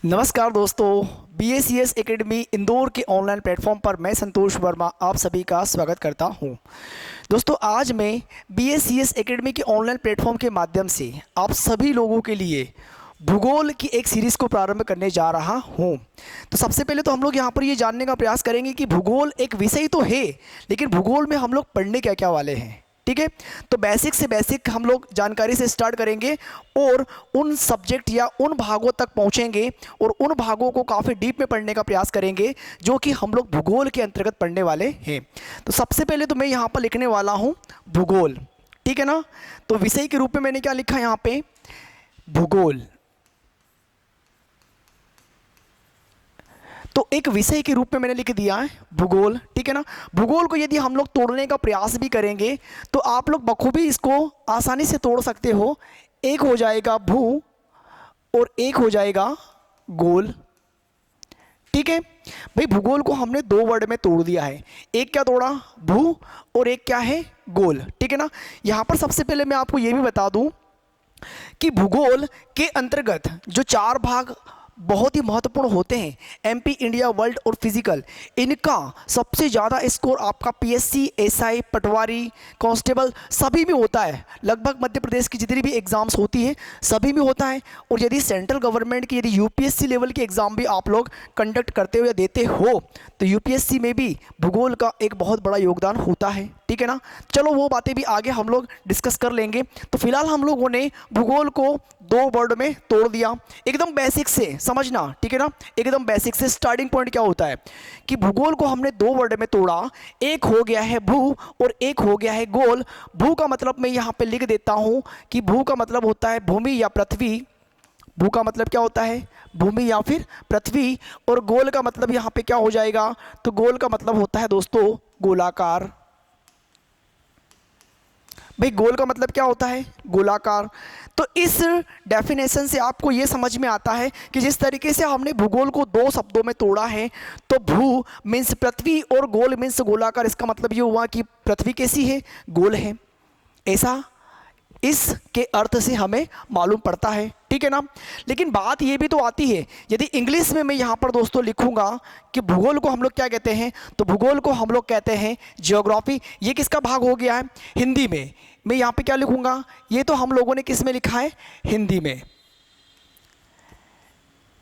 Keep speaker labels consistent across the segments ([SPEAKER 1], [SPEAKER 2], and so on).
[SPEAKER 1] नमस्कार दोस्तों, BACS academy Indore के ऑनलाइन प्लेटफॉर्म पर मैं संतोष वर्मा आप सभी का स्वागत करता हूं। दोस्तों, आज मैं BACS एकेडमी के ऑनलाइन प्लेटफॉर्म के माध्यम से आप सभी लोगों के लिए भूगोल की एक सीरीज़ को प्रारंभ करने जा रहा हूं। तो सबसे पहले तो हम लोग यहां पर ये जानने का प्रयास करेंगे कि भूगोल एक विषय तो है, लेकिन भूगोल में हम लोग पढ़ने क्या क्या वाले हैं। ठीक है, तो बेसिक से बेसिक हम लोग जानकारी से स्टार्ट करेंगे और उन सब्जेक्ट या उन भागों तक पहुंचेंगे और उन भागों को काफ़ी डीप में पढ़ने का प्रयास करेंगे जो कि हम लोग भूगोल के अंतर्गत पढ़ने वाले हैं। तो सबसे पहले तो मैं यहाँ पर लिखने वाला हूँ भूगोल। ठीक है ना, तो विषय के रूप में मैंने क्या लिखा यहाँ पे, भूगोल। तो एक विषय के रूप में मैंने लिख दिया है भूगोल। ठीक है ना, भूगोल को यदि हम लोग तोड़ने का प्रयास भी करेंगे तो आप लोग बखूबी इसको आसानी से तोड़ सकते हो। एक हो जाएगा भू और एक हो जाएगा गोल। ठीक है भाई, भूगोल को हमने दो वर्ड में तोड़ दिया है। एक क्या तोड़ा, भू, और एक क्या है, गोल। ठीक है ना, यहाँ पर सबसे पहले मैं आपको ये भी बता दूं कि भूगोल के अंतर्गत जो चार भाग बहुत ही महत्वपूर्ण होते हैं, MP, इंडिया, वर्ल्ड और फिजिकल, इनका सबसे ज़्यादा स्कोर आपका PSC, SI, पटवारी, कांस्टेबल सभी में होता है। लगभग मध्य प्रदेश की जितनी भी एग्ज़ाम्स होती है सभी में होता है। और यदि सेंट्रल गवर्नमेंट की यदि UPSC लेवल की एग्ज़ाम भी आप लोग कंडक्ट करते हो या देते हो तो UPSC में भी भूगोल का एक बहुत बड़ा योगदान होता है। ठीक है ना, चलो वो बातें भी आगे हम लोग डिस्कस कर लेंगे। तो फिलहाल हम लोगों ने भूगोल को दो वर्ड में तोड़ दिया, एकदम बेसिक से समझना। ठीक है ना, एकदम बेसिक से स्टार्टिंग पॉइंट क्या होता है कि भूगोल को हमने दो वर्ड में तोड़ा। एक हो गया है भू और एक हो गया है गोल। भू का मतलब मैं यहाँ पे लिख देता हूँ कि भू का मतलब होता है भूमि या पृथ्वी। भू का मतलब क्या होता है, भूमि या फिर पृथ्वी। और गोल का मतलब यहाँ पे क्या हो जाएगा, तो गोल का मतलब होता है दोस्तों गोलाकार। भाई गोल का मतलब क्या होता है, गोलाकार। तो इस डेफिनेशन से आपको ये समझ में आता है कि जिस तरीके से हमने भूगोल को दो शब्दों में तोड़ा है, तो भू मीन्स पृथ्वी और गोल मीन्स गोलाकार। इसका मतलब ये हुआ कि पृथ्वी कैसी है, गोल है, ऐसा इसके अर्थ से हमें मालूम पड़ता है। ठीक है ना, लेकिन बात ये भी तो आती है, यदि इंग्लिश में मैं यहाँ पर दोस्तों लिखूंगा कि भूगोल को हम लोग क्या कहते हैं, तो भूगोल को हम लोग कहते हैं ज्योग्राफी। ये किसका भाग हो गया है, हिंदी में। मैं यहाँ पे क्या लिखूंगा, ये तो हम लोगों ने किस में लिखा है, हिंदी में,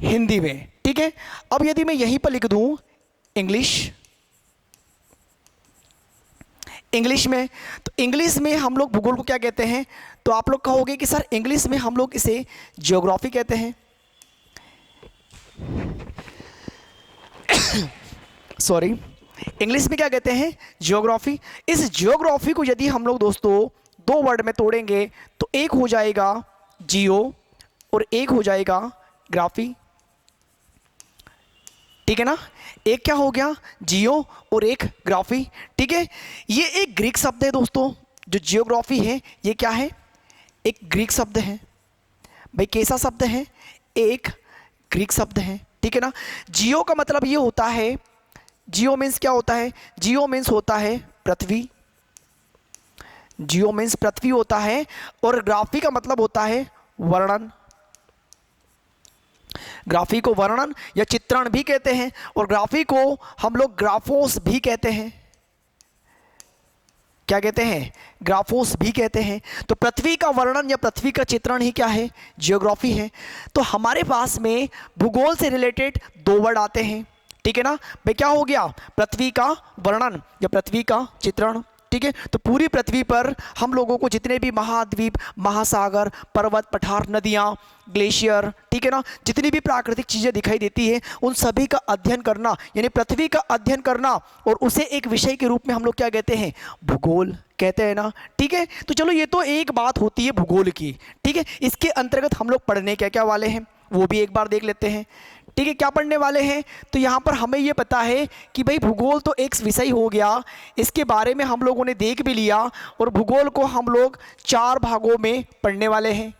[SPEAKER 1] हिंदी में। ठीक है, अब यदि मैं यहीं पर लिख दूं इंग्लिश में, तो इंग्लिश में हम लोग भूगोल को क्या कहते हैं, तो आप लोग कहोगे कि सर इंग्लिश में हम लोग इसे ज्योग्राफी कहते हैं। सॉरी, इंग्लिश में क्या कहते हैं, ज्योग्राफी। इस ज्योग्राफी को यदि हम लोग दोस्तों दो वर्ड में तोड़ेंगे तो एक हो जाएगा जियो और एक हो जाएगा ग्राफी। ठीक है ना, एक क्या हो गया, जियो और एक ग्राफी। ठीक है, ये एक ग्रीक शब्द है दोस्तों। जो जियोग्राफी है ये क्या है, एक ग्रीक शब्द है। भाई कैसा शब्द है, एक ग्रीक शब्द है। ठीक है ना, जियो का मतलब ये होता है, जियो मीन्स क्या होता है, जियो मीन्स होता है पृथ्वी। जियो मीन्स पृथ्वी होता है। और ग्राफी का मतलब होता है वर्णन। ग्राफी को वर्णन या चित्रण भी कहते हैं, और ग्राफी को हम लोग ग्राफोस भी कहते हैं। क्या कहते हैं, ग्राफोस भी कहते हैं। तो पृथ्वी का वर्णन या पृथ्वी का चित्रण ही क्या है, जियोग्राफी है। तो हमारे पास में भूगोल से रिलेटेड दो वर्ड आते हैं। ठीक है ना, भाई क्या हो गया, पृथ्वी का वर्णन या पृथ्वी का चित्रण। ठीक है, तो पूरी पृथ्वी पर हम लोगों को जितने भी महाद्वीप, महासागर, पर्वत, पठार, नदियाँ, ग्लेशियर, ठीक है ना, जितनी भी प्राकृतिक चीज़ें दिखाई देती है उन सभी का अध्ययन करना, यानी पृथ्वी का अध्ययन करना, और उसे एक विषय के रूप में हम लोग क्या कहते हैं, भूगोल कहते हैं ना। ठीक है, तो चलो ये तो एक बात होती है भूगोल की। ठीक है, इसके अंतर्गत हम लोग पढ़ने क्या क्या वाले हैं वो भी एक बार देख लेते हैं। ठीक है, क्या पढ़ने वाले हैं, तो यहाँ पर हमें ये पता है कि भाई भूगोल तो एक विषय हो गया, इसके बारे में हम लोगों ने देख भी लिया। और भूगोल को हम लोग चार भागों में पढ़ने वाले हैं।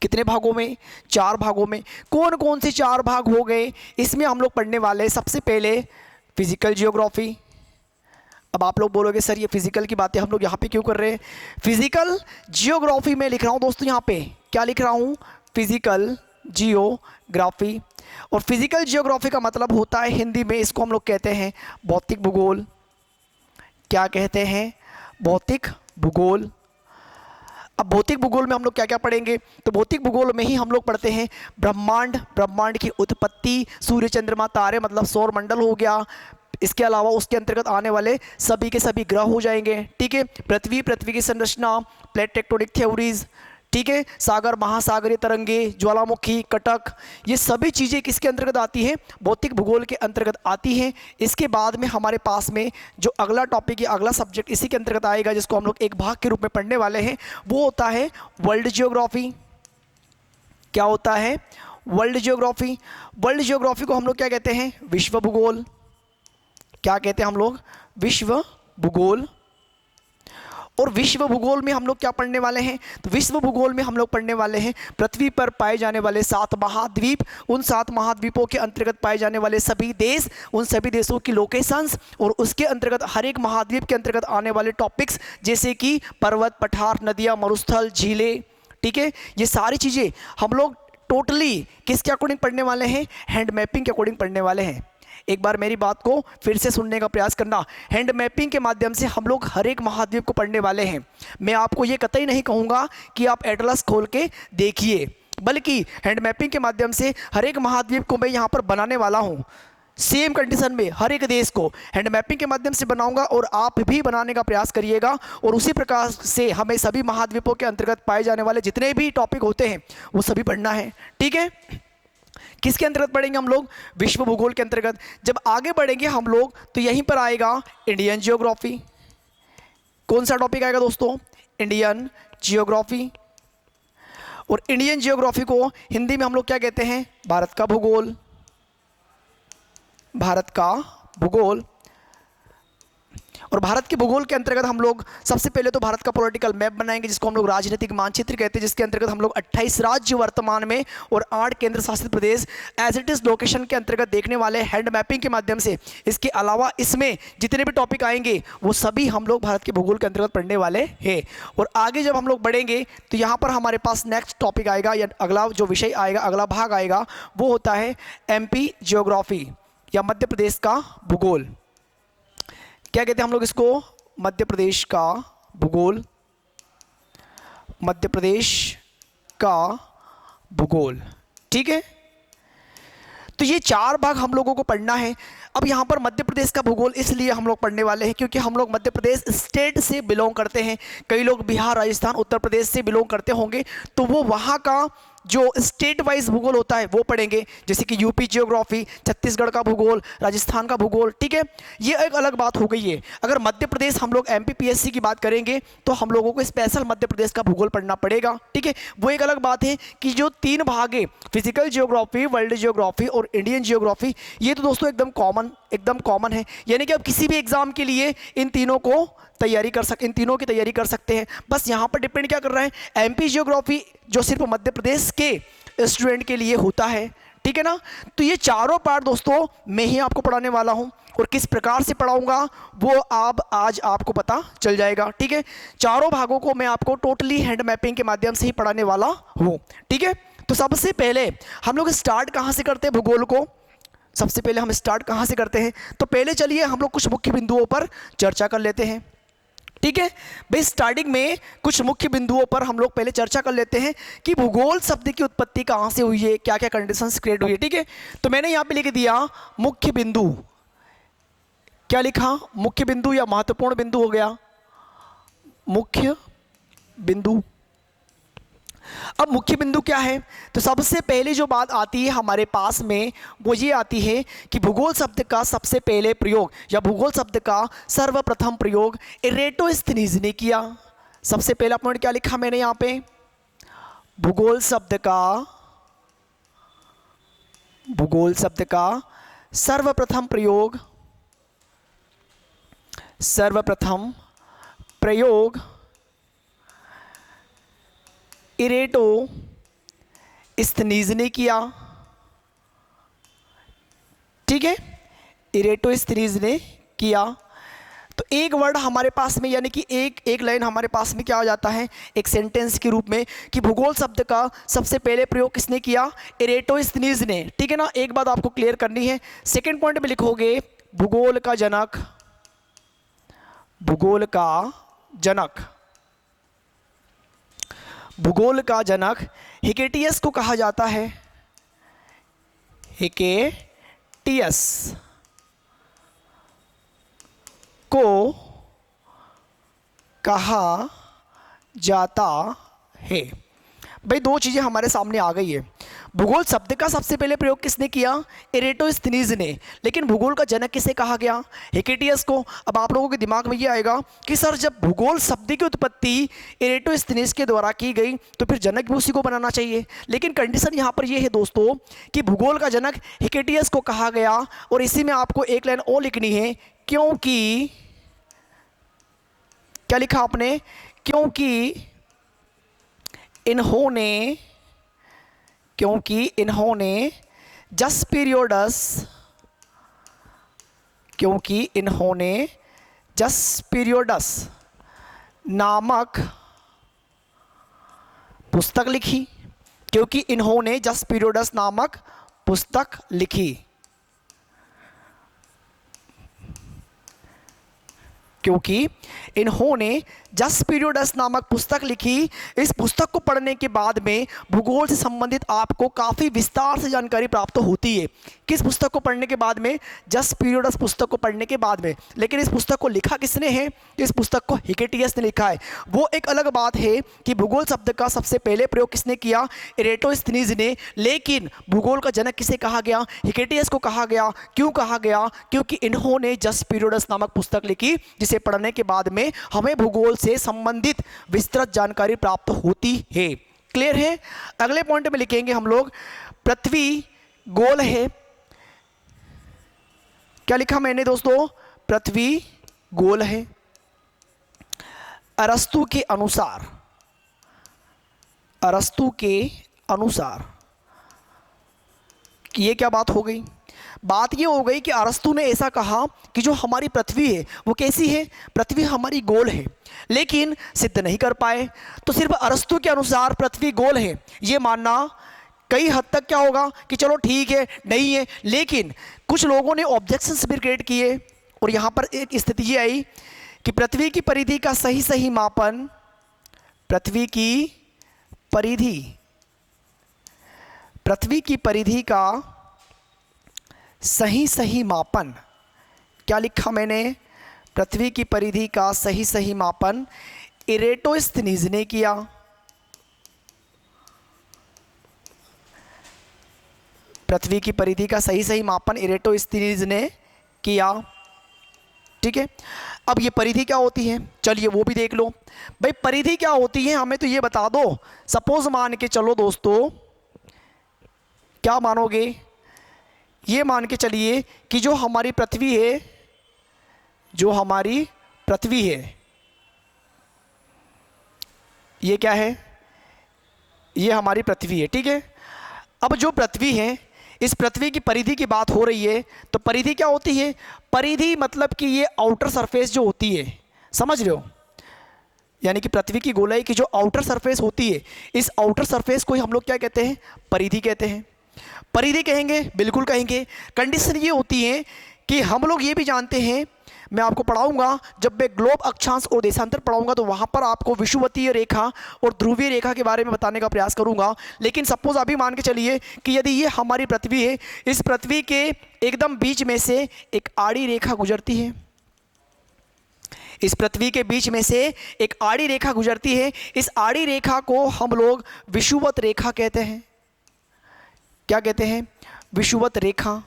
[SPEAKER 1] कितने भागों में, चार भागों में। कौन कौन से चार भाग हो गए, इसमें हम लोग पढ़ने वाले हैं। सबसे पहले फिजिकल जियोग्राफी। अब आप लोग बोलोगे सर ये फिजिकल की बातें हम लोग यहाँ पे क्यों कर रहे हैं। फिजिकल जियोग्राफी में लिख रहा हूँ दोस्तों, यहाँ पे क्या लिख रहा हूँ, फिजिकल जियोग्राफी। और फिजिकल जियोग्राफी का मतलब होता है हिंदी में, इसको हम लोग कहते हैं भौतिक भूगोल। क्या कहते हैं? भौतिक भूगोल। अब भौतिक भूगोल में हम लोग क्या क्या पढ़ेंगे? तो भौतिक भूगोल में ही हम लोग पढ़ते हैं ब्रह्मांड, ब्रह्मांड की उत्पत्ति, सूर्य चंद्रमा तारे मतलब सौर मंडल हो गया, इसके अलावा उसके अंतर्गत आने वाले सभी के सभी ग्रह हो जाएंगे, ठीक है। पृथ्वी, पृथ्वी की संरचना, प्लेट टेक्टोनिक थ्योरीज, ठीक है। सागर, महासागरीय तरंगे, ज्वालामुखी, कटक, ये सभी चीज़ें किसके अंतर्गत आती हैं? भौतिक भूगोल के अंतर्गत आती हैं। इसके बाद में हमारे पास में जो अगला टॉपिक या अगला सब्जेक्ट इसी के अंतर्गत आएगा, जिसको हम लोग एक भाग के रूप में पढ़ने वाले हैं, वो होता है वर्ल्ड जियोग्राफी। क्या होता है? World geography. वर्ल्ड जियोग्राफी को हम लोग क्या कहते हैं? विश्व भूगोल। क्या कहते हैं हम लोग? विश्व भूगोल। और विश्व भूगोल में हम लोग क्या पढ़ने वाले हैं? तो विश्व भूगोल में हम लोग पढ़ने वाले हैं पृथ्वी पर पाए जाने वाले 7 महाद्वीप, उन 7 महाद्वीपों के अंतर्गत पाए जाने वाले सभी देश, उन सभी देशों की लोकेशंस, और उसके अंतर्गत हर एक महाद्वीप के अंतर्गत आने वाले टॉपिक्स, जैसे कि पर्वत, पठार, नदियाँ, मरुस्थल, झीलें, ठीक है। ये सारी चीज़ें हम लोग टोटली किसके अकॉर्डिंग पढ़ने वाले हैं? हैंड मैपिंग के अकॉर्डिंग पढ़ने वाले हैं। एक बार मेरी बात को फिर से सुनने का प्रयास करना। हैंड मैपिंग के माध्यम से हम लोग हर एक महाद्वीप को पढ़ने वाले हैं। मैं आपको ये कतई नहीं कहूँगा कि आप एटलस खोल के देखिए, बल्कि हैंड मैपिंग के माध्यम से हर एक महाद्वीप को मैं यहाँ पर बनाने वाला हूँ। सेम कंडीशन में हर एक देश को हैंड मैपिंग के माध्यम से बनाऊंगा, और आप भी बनाने का प्रयास करिएगा। और उसी प्रकार से हमें सभी महाद्वीपों के अंतर्गत पाए जाने वाले जितने भी टॉपिक होते हैं वो सभी पढ़ना है, ठीक है। किसके अंतर्गत पढ़ेंगे हम लोग? विश्व भूगोल के अंतर्गत। जब आगे बढ़ेंगे हम लोग तो यहीं पर आएगा इंडियन जियोग्राफी। कौन सा टॉपिक आएगा दोस्तों? Indian geography. और इंडियन जियोग्राफी को हिंदी में हम लोग क्या कहते हैं? भारत का भूगोल। भारत का भूगोल। और भारत के भूगोल के अंतर्गत हम लोग सबसे पहले तो भारत का पॉलिटिकल मैप बनाएंगे, जिसको हम लोग राजनीतिक मानचित्र कहते हैं, जिसके अंतर्गत हम लोग 28 राज्य वर्तमान में और 8 केंद्र शासित प्रदेश एज इट इज लोकेशन के अंतर्गत देखने वाले हैंड मैपिंग के माध्यम से। इसके अलावा इसमें जितने भी टॉपिक आएंगे वो सभी हम लोग भारत के भूगोल के अंतर्गत पढ़ने वाले हैं। और आगे जब हम लोग बढ़ेंगे तो यहाँ पर हमारे पास नेक्स्ट टॉपिक आएगा, या अगला जो विषय आएगा, अगला भाग आएगा, वो होता है MP जियोग्राफी या मध्य प्रदेश का भूगोल। क्या कहते हैं हम लोग इसको? मध्य प्रदेश का भूगोल। मध्य प्रदेश का भूगोल, ठीक है। तो ये 4 भाग हम लोगों को पढ़ना है। अब यहाँ पर मध्य प्रदेश का भूगोल इसलिए हम लोग पढ़ने वाले हैं क्योंकि हम लोग मध्य प्रदेश स्टेट से बिलोंग करते हैं। कई लोग बिहार, राजस्थान, उत्तर प्रदेश से बिलोंग करते होंगे, तो वो वहाँ का जो स्टेट वाइज भूगोल होता है वो पढ़ेंगे, जैसे कि यूपी जियोग्राफी, छत्तीसगढ़ का भूगोल, राजस्थान का भूगोल, ठीक है। ये एक अलग बात हो गई है। अगर मध्य प्रदेश हम लोग MPPSC की बात करेंगे तो हम लोगों को स्पेशल मध्य प्रदेश का भूगोल पढ़ना पड़ेगा, ठीक है। वो एक अलग बात है कि जो 3 भाग है, फिजिकल जियोग्राफी, वर्ल्ड जियोग्राफी और इंडियन जियोग्राफी, ये तो दोस्तों एकदम कॉमन है। यानी कि आप किसी भी एग्जाम के लिए इन तीनों की तैयारी कर सकते हैं। बस यहाँ पर डिपेंड क्या कर रहा है? MP जियोग्राफी जो सिर्फ मध्य प्रदेश के स्टूडेंट के लिए होता है, ठीक है ना। तो ये चारों पार्ट दोस्तों मैं ही आपको पढ़ाने वाला हूँ, और किस प्रकार से पढ़ाऊंगा वो आज आपको पता चल जाएगा, ठीक है। चारों भागों को मैं आपको टोटली हैंड मैपिंग के माध्यम से ही पढ़ाने वाला हूँ, ठीक है। तो सबसे पहले हम लोग स्टार्ट कहाँ से करते हैं भूगोल को? सबसे पहले हम स्टार्ट कहाँ से करते हैं? तो पहले चलिए हम लोग कुछ मुख्य बिंदुओं पर चर्चा कर लेते हैं, ठीक है भाई। स्टार्टिंग में कुछ मुख्य बिंदुओं पर हम लोग पहले चर्चा कर लेते हैं कि भूगोल शब्द की उत्पत्ति कहाँ से हुई है, क्या क्या कंडीशंस क्रिएट हुई है, ठीक है। तो मैंने यहाँ पे लिख दिया मुख्य बिंदु। क्या लिखा? मुख्य बिंदु या महत्वपूर्ण बिंदु हो गया मुख्य बिंदु। अब मुख्य बिंदु क्या है? तो सबसे पहले जो बात आती है हमारे पास में वो ये आती है कि भूगोल शब्द का सबसे पहले प्रयोग या भूगोल शब्द का सर्वप्रथम प्रयोग इरेटोस्थनीज ने किया। सबसे पहला पॉइंट क्या लिखा मैंने यहाँ पे? भूगोल शब्द का सर्वप्रथम प्रयोग इरेटोस्थनीज ने किया, ठीक है। इरेटोस्थनीज ने किया। तो एक वर्ड हमारे पास में यानी कि एक लाइन हमारे पास में क्या आ जाता है, एक सेंटेंस के रूप में, कि भूगोल शब्द का सबसे पहले प्रयोग किसने किया, इरेटोस्थनीज ने। ठीक है ना, एक बात आपको क्लियर करनी है। सेकंड पॉइंट में लिखोगे भूगोल का जनक, भूगोल का जनक, भूगोल का जनक हिकेटियस को कहा जाता है, हिकेटियस को कहा जाता है। भाई दो चीज़ें हमारे सामने आ गई है। भूगोल शब्द का सबसे पहले प्रयोग किसने किया, इरेटोस्थनीज ने, लेकिन भूगोल का जनक किसे कहा गया, हिकेटियस को। अब आप लोगों के दिमाग में ये आएगा कि सर जब भूगोल शब्द की उत्पत्ति इरेटोस्थनीज के द्वारा की गई तो फिर जनक भी उसी को बनाना चाहिए। लेकिन कंडीशन यहाँ पर ये है दोस्तों कि भूगोल का जनक हिकेटियस को कहा गया, और इसी में आपको एक लाइन और लिखनी है, क्योंकि क्या लिखा आपने, क्योंकि इन्होंने जस पीरियोडस, क्योंकि इन्होंने जस पीरियोडस नामक पुस्तक लिखी, क्योंकि इन्होंने जस पीरियोडस नामक पुस्तक लिखी, क्योंकि इन्होंने जस पीरियोडस नामक पुस्तक लिखी। इस पुस्तक को पढ़ने के बाद में भूगोल से संबंधित आपको काफ़ी विस्तार से जानकारी प्राप्त होती है। किस पुस्तक को पढ़ने के बाद में, जस पीरियोडस पुस्तक को पढ़ने के बाद में। लेकिन इस पुस्तक को लिखा किसने है, इस पुस्तक को हिकेटियस ने लिखा है। वो एक अलग बात है कि भूगोल शब्द का सबसे पहले प्रयोग किसने किया, इरेटोस्थनीज ने, लेकिन भूगोल का जनक किसे कहा गया, हिकेटियस को कहा गया। क्यों कहा गया, क्योंकि इन्होंने जस पीरियोडस नामक पुस्तक लिखी, जिसे पढ़ने के बाद में हमें भूगोल से संबंधित विस्तृत जानकारी प्राप्त होती है। क्लियर है। अगले पॉइंट में लिखेंगे हम लोग, पृथ्वी गोल है। क्या लिखा मैंने दोस्तों, पृथ्वी गोल है। अरस्तु के अनुसार, अरस्तु के अनुसार ये क्या बात हो गई, बात ये हो गई कि अरस्तु ने ऐसा कहा कि जो हमारी पृथ्वी है वो कैसी है, पृथ्वी हमारी गोल है, लेकिन सिद्ध नहीं कर पाए। तो सिर्फ अरस्तु के अनुसार पृथ्वी गोल है ये मानना कई हद तक क्या होगा कि चलो ठीक है, नहीं है, लेकिन कुछ लोगों ने ऑब्जेक्शंस भी क्रिएट किए, और यहाँ पर एक स्थिति ये आई कि पृथ्वी की परिधि का सही मापन, पृथ्वी की परिधि, पृथ्वी की परिधि का सही मापन, क्या लिखा मैंने, पृथ्वी की परिधि का सही मापन इरेटोस्थनीज ने किया। पृथ्वी की परिधि का सही मापन इरेटोस्थनीज ने किया। ठीक है, अब ये परिधि क्या होती है, चलिए वो भी देख लो। भाई परिधि क्या होती है हमें तो ये बता दो। सपोज मान के चलो दोस्तों, क्या मानोगे, ये मान के चलिए कि जो हमारी पृथ्वी है, जो हमारी पृथ्वी है, ये क्या है, ये हमारी पृथ्वी है। ठीक है, अब जो पृथ्वी है, इस पृथ्वी की परिधि की बात हो रही है, तो परिधि क्या होती है, परिधि मतलब कि ये आउटर सरफेस जो होती है, समझ रहे हो, यानी कि पृथ्वी की गोलाई की जो आउटर सरफेस होती है, इस आउटर सरफेस को ही हम लोग क्या कहते हैं, परिधि कहते हैं। परिधि कहेंगे, बिल्कुल कहेंगे। कंडीशन ये होती है कि हम लोग ये भी जानते हैं, मैं आपको पढ़ाऊंगा जब मैं ग्लोब अक्षांश और देशांतर पढ़ाऊंगा तो वहाँ पर आपको विषुवतीय रेखा और ध्रुवीय रेखा के बारे में बताने का प्रयास करूंगा। लेकिन सपोज अभी मान के चलिए कि यदि ये हमारी पृथ्वी है, इस पृथ्वी के एकदम बीच में से एक आड़ी रेखा गुजरती है, इस पृथ्वी के बीच में से एक आड़ी रेखा गुजरती है। इस आड़ी रेखा को हम लोग विषुवत रेखा कहते हैं। क्या कहते हैं, विषुवत रेखा।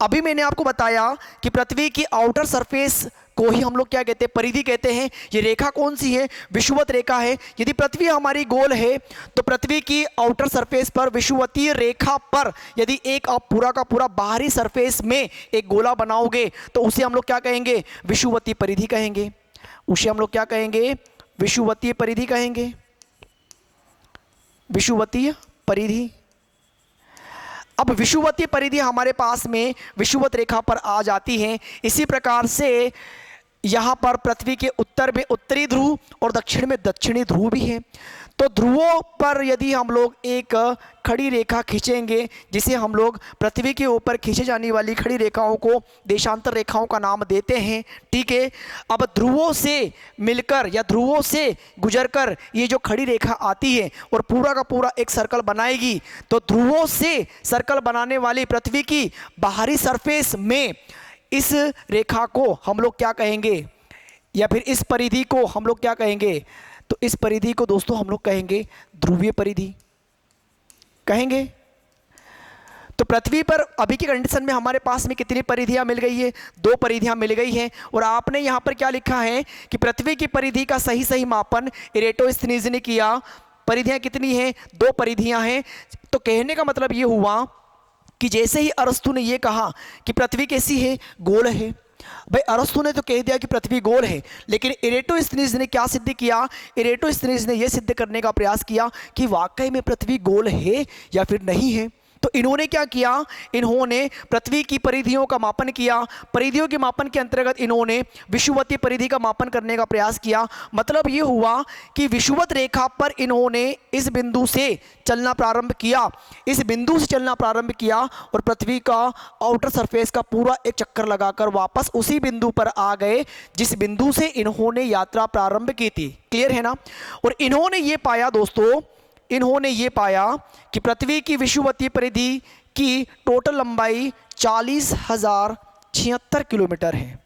[SPEAKER 1] अभी मैंने आपको बताया कि पृथ्वी की आउटर सरफेस को ही हम लोग क्या कहते हैं, परिधि कहते हैं। ये रेखा कौन सी है, विषुवत रेखा है। यदि पृथ्वी हमारी गोल है तो पृथ्वी की आउटर सरफेस पर विषुवतीय रेखा पर यदि एक आप पूरा का पूरा बाहरी सरफेस में एक गोला बनाओगे तो उसे हम लोग क्या कहेंगे, विषुवतीय परिधि कहेंगे। उसे हम लोग क्या कहेंगे, विषुवतीय परिधि कहेंगे, विषुवतीय परिधि। अब विषुवतीय परिधि हमारे पास में विषुवत रेखा पर आ जाती है। इसी प्रकार से यहाँ पर पृथ्वी के उत्तर में उत्तरी ध्रुव और दक्षिण में दक्षिणी ध्रुव भी है। तो ध्रुवों पर यदि हम लोग एक खड़ी रेखा खींचेंगे, जिसे हम लोग पृथ्वी के ऊपर खींचे जाने वाली खड़ी रेखाओं को देशांतर रेखाओं का नाम देते हैं, ठीक है। अब ध्रुवों से मिलकर या ध्रुवों से गुजरकर ये जो खड़ी रेखा आती है और पूरा का पूरा एक सर्कल बनाएगी, तो ध्रुवों से सर्कल बनाने वाली पृथ्वी की बाहरी सरफेस में इस रेखा को हम लोग क्या कहेंगे, या फिर इस परिधि को हम लोग क्या कहेंगे, तो इस परिधि को दोस्तों हम लोग कहेंगे ध्रुवीय परिधि कहेंगे। तो पृथ्वी पर अभी की कंडीशन में हमारे पास में कितनी परिधियां मिल गई है, 2 परिधियां मिल गई हैं। और आपने यहां पर क्या लिखा है कि पृथ्वी की परिधि का सही मापन इरेटोस्थनीज ने किया। परिधियां कितनी हैं, 2 परिधियां हैं। तो कहने का मतलब ये हुआ कि जैसे ही अरस्तु ने ये कहा कि पृथ्वी कैसी है, गोल है। भाई अरस्तु ने तो कह दिया कि पृथ्वी गोल है, लेकिन इरेटोस्थनीज ने क्या सिद्ध किया, इरेटोस्थनीज ने यह सिद्ध करने का प्रयास किया कि वाकई में पृथ्वी गोल है या फिर नहीं है। तो इन्होंने क्या किया, इन्होंने पृथ्वी की परिधियों का मापन किया। परिधियों के मापन के अंतर्गत इन्होंने विषुवतीय परिधि का मापन करने का प्रयास किया। मतलब ये हुआ कि विषुवत रेखा पर इन्होंने इस बिंदु से चलना प्रारंभ किया, इस बिंदु से चलना प्रारंभ किया और पृथ्वी का आउटर सरफेस का पूरा एक चक्कर लगाकर वापस उसी बिंदु पर आ गए जिस बिंदु से इन्होंने यात्रा प्रारंभ की थी। क्लियर है ना। और इन्होंने ये पाया दोस्तों, इन्होंने ये पाया कि पृथ्वी की विषुवतीय परिधि की टोटल लंबाई 40,076 किलोमीटर है।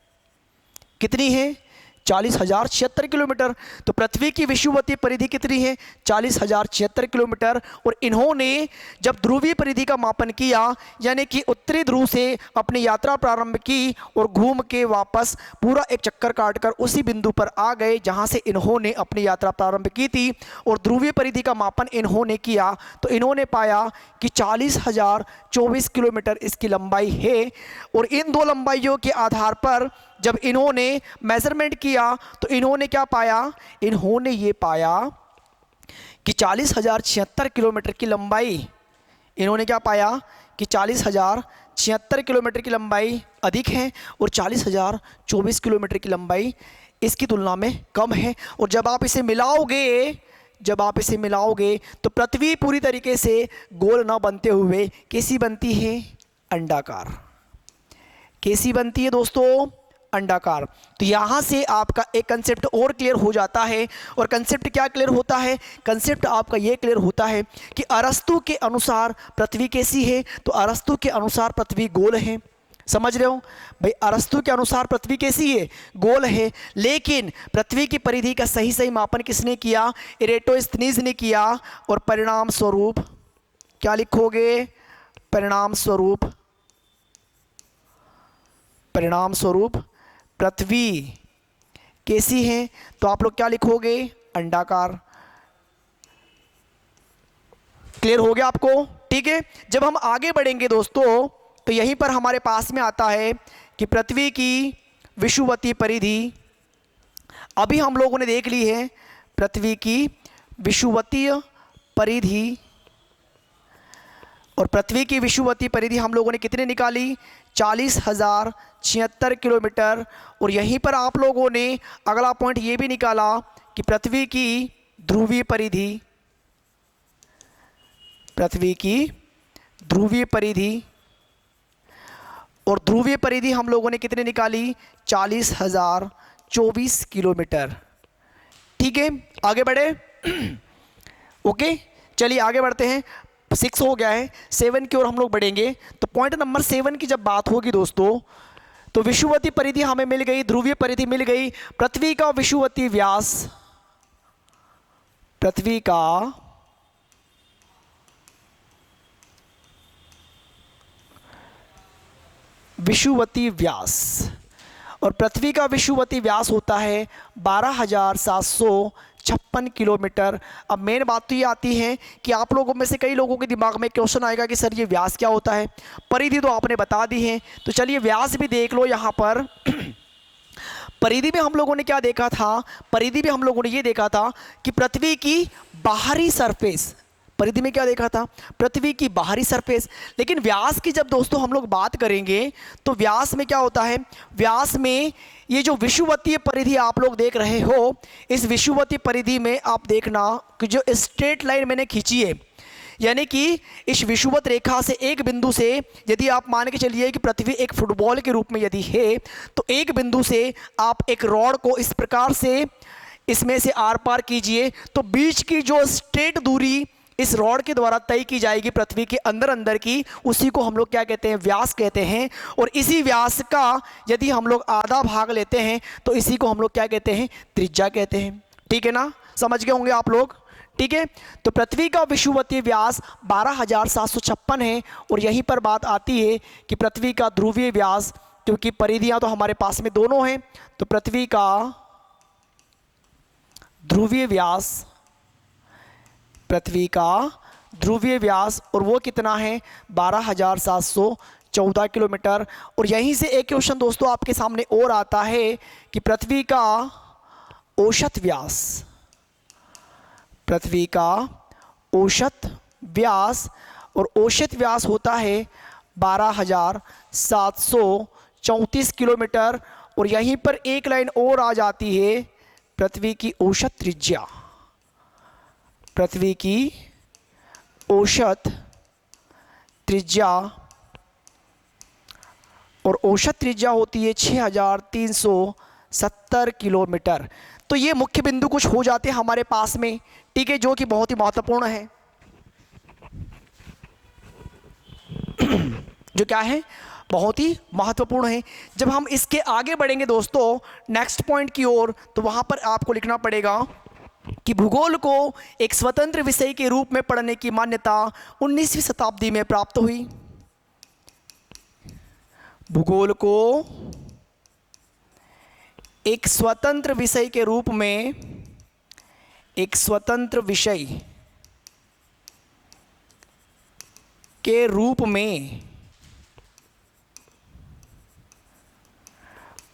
[SPEAKER 1] कितनी है, 40,076 किलोमीटर। तो पृथ्वी की विषुवतीय परिधि कितनी है, 40,076 किलोमीटर। और इन्होंने जब ध्रुवीय परिधि का मापन किया, यानी कि उत्तरी ध्रुव से अपनी यात्रा प्रारंभ की और घूम के वापस पूरा एक चक्कर काटकर उसी बिंदु पर आ गए जहां से इन्होंने अपनी यात्रा प्रारंभ की थी और ध्रुवीय परिधि का मापन इन्होंने किया, तो इन्होंने पाया कि 40,024 किलोमीटर इसकी लंबाई है। और इन 2 लंबाइयों के आधार पर जब इन्होंने मेजरमेंट किया तो इन्होंने क्या पाया, इन्होंने ये पाया कि 40,076 किलोमीटर की लंबाई, इन्होंने क्या पाया कि 40,076 किलोमीटर की लंबाई अधिक है और 40,024 किलोमीटर की लंबाई इसकी तुलना में कम है। और जब आप इसे मिलाओगे तो पृथ्वी पूरी तरीके से गोल न बनते हुए कैसी बनती है, अंडाकार। कैसी बनती है दोस्तों, अंडाकार। तो यहाँ से आपका एक कंसेप्ट और क्लियर हो जाता है। और कंसेप्ट क्या क्लियर होता है, कंसेप्ट आपका ये क्लियर होता है कि अरस्तु के अनुसार पृथ्वी कैसी है, तो अरस्तु के अनुसार पृथ्वी गोल है। समझ रहे हो भाई, अरस्तु के अनुसार पृथ्वी कैसी है, गोल है। लेकिन पृथ्वी की परिधि का सही मापन किसने किया, इरेटोस्थनीज ने किया। और परिणाम स्वरूप क्या लिखोगे, परिणाम स्वरूप पृथ्वी कैसी है, तो आप लोग क्या लिखोगे, अंडाकार। क्लियर हो गया आपको, ठीक है। जब हम आगे बढ़ेंगे दोस्तों तो यहीं पर हमारे पास में आता है कि पृथ्वी की विषुवतीय परिधि, अभी हम लोगों ने देख ली है पृथ्वी की विषुवतीय परिधि। और पृथ्वी की विषुवतीय परिधि हम लोगों ने कितने निकाली, 40,076 किलोमीटर। और यहीं पर आप लोगों ने अगला पॉइंट ये भी निकाला कि पृथ्वी की ध्रुवीय परिधि, पृथ्वी की ध्रुवीय परिधि, और ध्रुवीय परिधि हम लोगों ने कितने निकाली, 40,024 किलोमीटर। ठीक है, आगे बढ़े। ओके, चलिए आगे बढ़ते हैं। 6 हो गया है, 7 की ओर हम लोग बढ़ेंगे। तो पॉइंट नंबर 7 की जब बात होगी दोस्तों, तो विषुवतीय परिधि हमें मिल गई, ध्रुवीय परिधि मिल गई। पृथ्वी का विषुवतीय व्यास, पृथ्वी का विषुवतीय व्यास, और पृथ्वी का विषुवतीय व्यास होता है 12,756 किलोमीटर। अब मेन बात तो ये आती है कि आप लोगों में से कई लोगों के दिमाग में क्वेश्चन आएगा कि सर ये व्यास क्या होता है। परिधि तो आपने बता दी है, तो चलिए व्यास भी देख लो। यहाँ पर परिधि में हम लोगों ने क्या देखा था, परिधि में हम लोगों ने ये देखा था कि पृथ्वी की बाहरी सरफेस, परिधि में क्या देखा था, पृथ्वी की बाहरी सरफेस। लेकिन व्यास की जब दोस्तों हम लोग बात करेंगे तो व्यास में क्या होता है, व्यास में ये जो विषुवतीय परिधि आप लोग देख रहे हो, इस विषुवतीय परिधि में आप देखना कि जो स्ट्रेट लाइन मैंने खींची है, यानी कि इस विषुवत रेखा से एक बिंदु से, यदि आप मान के चलिए कि पृथ्वी एक फुटबॉल के रूप में यदि है, तो एक बिंदु से आप एक रॉड को इस प्रकार से इसमें से आर पार कीजिए, तो बीच की जो स्ट्रेट दूरी इस रॉड के द्वारा तय की जाएगी पृथ्वी के अंदर अंदर की, उसी को हम लोग क्या कहते हैं, व्यास कहते हैं। और इसी व्यास का यदि हम लोग आधा भाग लेते हैं तो इसी को हम लोग क्या कहते हैं, त्रिज्या कहते हैं। ठीक है ना, समझ गए होंगे आप लोग। ठीक है, तो पृथ्वी का विषुवतीय व्यास 12,756 है। और यहीं पर बात आती है कि पृथ्वी का ध्रुवीय व्यास, क्योंकि परिधियां तो हमारे पास में दोनों हैं, तो पृथ्वी का ध्रुवीय व्यास, पृथ्वी का ध्रुवीय व्यास, और वो कितना है, 12,714 किलोमीटर। और यहीं से एक क्वेश्चन दोस्तों आपके सामने और आता है कि पृथ्वी का औसत व्यास, पृथ्वी का औसत व्यास, और औसत व्यास होता है 12,734 किलोमीटर। और यहीं पर एक लाइन और आ जाती है, पृथ्वी की औसत त्रिज्या, पृथ्वी की औसत त्रिज्या, और औसत त्रिज्या होती है 6,370 किलोमीटर। तो ये मुख्य बिंदु कुछ हो जाते हैं हमारे पास में, ठीक है, जो कि बहुत ही महत्वपूर्ण है। जो क्या है, बहुत ही महत्वपूर्ण है। जब हम इसके आगे बढ़ेंगे दोस्तों नेक्स्ट पॉइंट की ओर, तो वहां पर आपको लिखना पड़ेगा कि भूगोल को एक स्वतंत्र विषय के रूप में पढ़ने की मान्यता 19वीं शताब्दी में प्राप्त हुई। भूगोल को एक स्वतंत्र विषय के रूप में, एक स्वतंत्र विषय के रूप में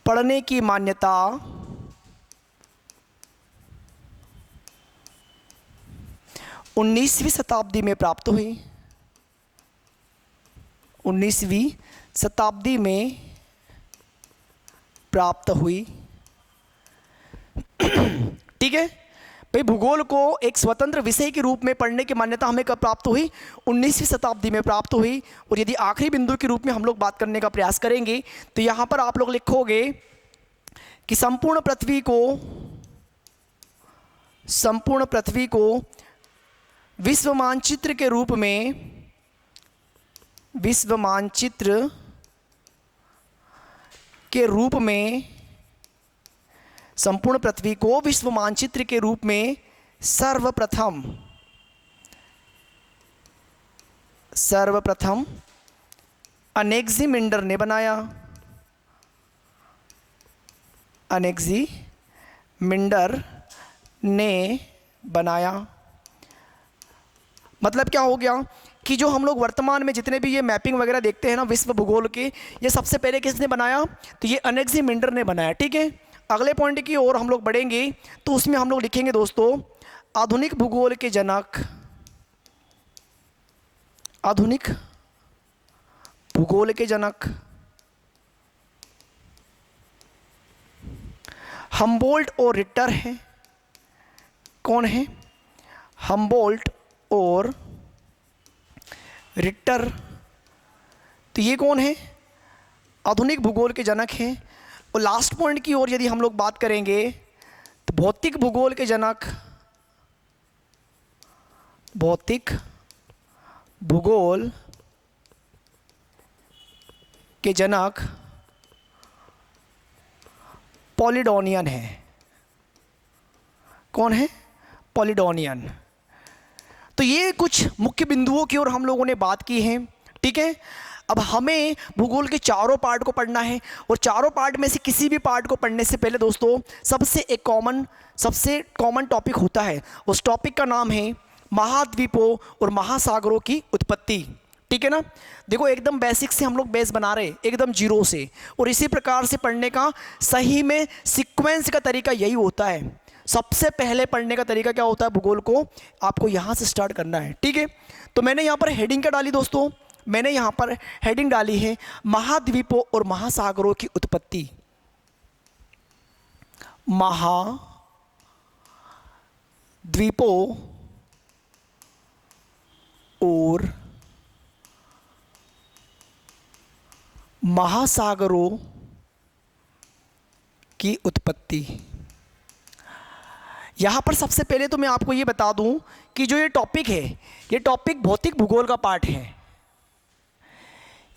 [SPEAKER 1] पढ़ने की मान्यता 19वीं शताब्दी में प्राप्त हुई। 19वीं शताब्दी में प्राप्त हुई। ठीक है भाई, भूगोल को एक स्वतंत्र विषय के रूप में पढ़ने की मान्यता हमें कब प्राप्त हुई, 19वीं शताब्दी में प्राप्त हुई। और यदि आखिरी बिंदु के रूप में हम लोग बात करने का प्रयास करेंगे तो यहाँ पर आप लोग लिखोगे कि संपूर्ण पृथ्वी को विश्व मानचित्र के रूप में, विश्व मानचित्र के रूप में, संपूर्ण पृथ्वी को विश्व मानचित्र के रूप में सर्वप्रथम अनेक्सिमिंडर ने बनाया। अनेक्सिमिंडर ने बनाया। मतलब क्या हो गया कि जो हम लोग वर्तमान में जितने भी ये मैपिंग वगैरह देखते हैं ना विश्व भूगोल के, ये सबसे पहले किसने बनाया, तो ये अनेक्सिमिंडर ने बनाया। ठीक है, अगले पॉइंट की ओर हम लोग बढ़ेंगे तो उसमें हम लोग लिखेंगे दोस्तों आधुनिक भूगोल के जनक, आधुनिक भूगोल के जनक हम्बोल्ट और रिटर हैं। कौन है, हम्बोल्ट और रिटर। तो ये कौन है, आधुनिक भूगोल के जनक हैं। और लास्ट पॉइंट की ओर यदि हम लोग बात करेंगे तो भौतिक भूगोल के जनक, भौतिक भूगोल के जनक पॉलिडोनियन है। कौन है, पॉलिडोनियन। तो ये कुछ मुख्य बिंदुओं की ओर हम लोगों ने बात की है। ठीक है, अब हमें भूगोल के चारों पार्ट को पढ़ना है, और चारों पार्ट में से किसी भी पार्ट को पढ़ने से पहले दोस्तों सबसे कॉमन टॉपिक होता है। उस टॉपिक का नाम है महाद्वीपों और महासागरों की उत्पत्ति। ठीक है ना, देखो एकदम बेसिक से हम लोग बेस बना रहे हैं, एकदम जीरो से। और इसी प्रकार से पढ़ने का सही में सीक्वेंस का तरीका यही होता है। सबसे पहले पढ़ने का तरीका क्या होता है भूगोल को, आपको यहाँ से स्टार्ट करना है, ठीक है। तो मैंने यहाँ पर हेडिंग क्या डाली दोस्तों, मैंने यहाँ पर हेडिंग डाली है महाद्वीपों और महासागरों की उत्पत्ति। महाद्वीपों और महासागरों की उत्पत्ति। यहाँ पर सबसे पहले तो मैं आपको ये बता दूं कि जो ये टॉपिक है, ये टॉपिक भौतिक भूगोल का पार्ट है।